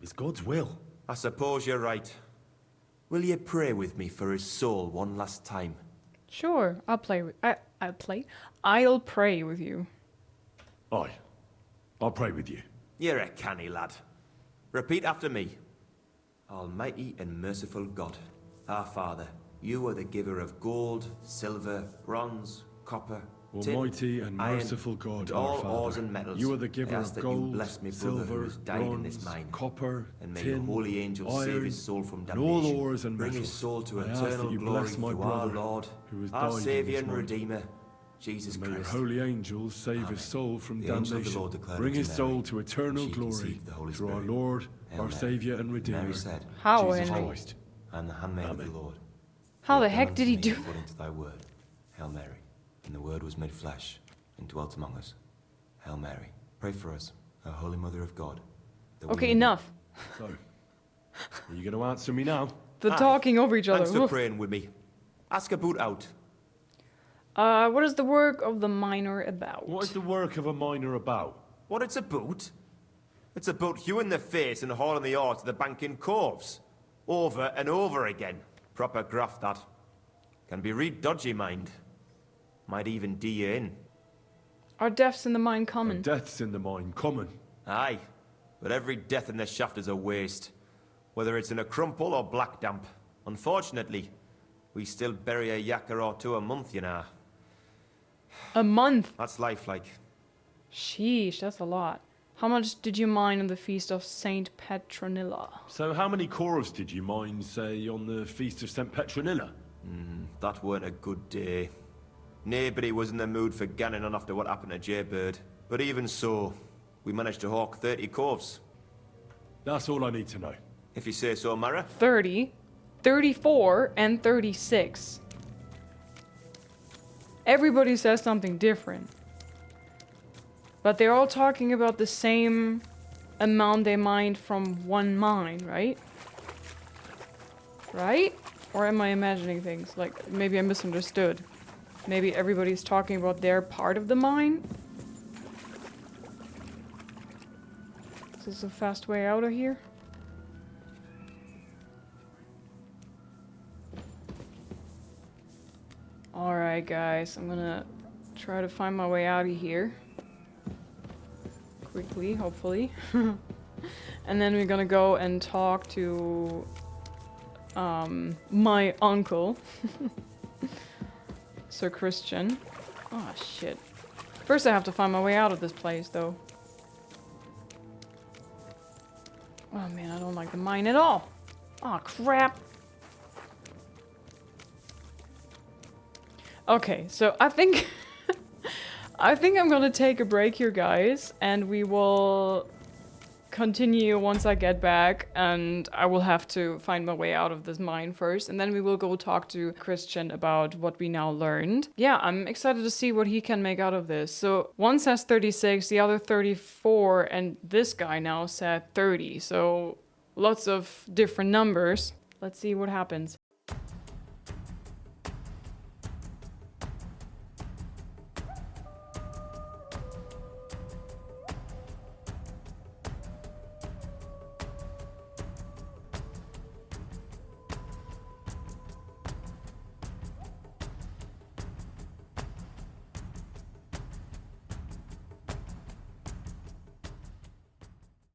It's God's will. I suppose you're right. Will you pray with me for his soul one last time? Sure, I'll pray with you. Aye. I'll pray with you. You're a canny lad. Repeat after me. Almighty and merciful God, our Father, you are the giver of gold, silver, bronze, copper, Almighty tin, and iron, merciful God, and our all Father, ores and metals. you are the giver I ask of that gold, you bless me brother who silver, has died in this bronze, mine. copper, And may tin, your holy angels save iron, his soul from and damnation. all ores and Bring metals. his soul to I ask eternal that you glory bless my through our brother Lord, who has our died in Saviour this and mine. Redeemer, Jesus May your Christ. holy angels save his soul from The angel of the damnation. Lord declared Bring unto his Mary, soul to and eternal she glory conceived the Holy through our Spirit. Lord, Hail our Mary. Saviour and And Redeemer, Mary said, How, Jesus Henry? Christ, I am the handmaid of the Lord. How Be the it done heck unto did he me do according to thy word. Hail Mary. And the word was made flesh and dwelt among us. Hail Mary. Pray for us, our Holy Mother of God. that we Okay, may- enough. So, are you going to answer me now? They're talking over each other. Thanks for Oof. praying with me. Ask a boot out. What is the work of the miner about? What is the work of a miner about? What, it's a boot? It's about you in the face and hauling the ore to the bank in coves. Over and over again. Proper graft, that. Can be real dodgy, mind. Might even D you in. Are deaths in the mine common? Deaths in the mine common. Aye. But every death in the shaft is a waste. Whether it's in a crumple or black damp. Unfortunately, we still bury a yakker or two a month, you know. A month? That's life, like. Sheesh, that's a lot. How much did you mine on the feast of Saint Petronilla? So how many corves did you mine, say, on the Feast of St. Petronilla? That weren't a good day. Nobody was in the mood for ganning on after what happened to Jaybird. But even so, we managed to hawk 30 corves. That's all I need to know. If you say so, Mara. 30, 34, and 36. Everybody says something different. But they're all talking about the same amount they mined from one mine, right? Right? Or am I imagining things? Like, maybe I misunderstood. Maybe everybody's talking about their part of the mine? Is this a fast way out of here? Alright guys, I'm gonna try to find my way out of here. Quickly, hopefully. And then we're gonna go and talk to my uncle. Sir Christian. Oh shit. First I have to find my way out of this place though. Oh man, I don't like the mine at all. Oh crap. Okay, so I think I think I'm gonna take a break here, guys, and we will continue once I get back, and I will have to find my way out of this mine first, and then we will go talk to Christian about what we now learned. Yeah, I'm excited to see what he can make out of this. So one says 36, the other 34, and this guy now said 30, so lots of different numbers. Let's see what happens.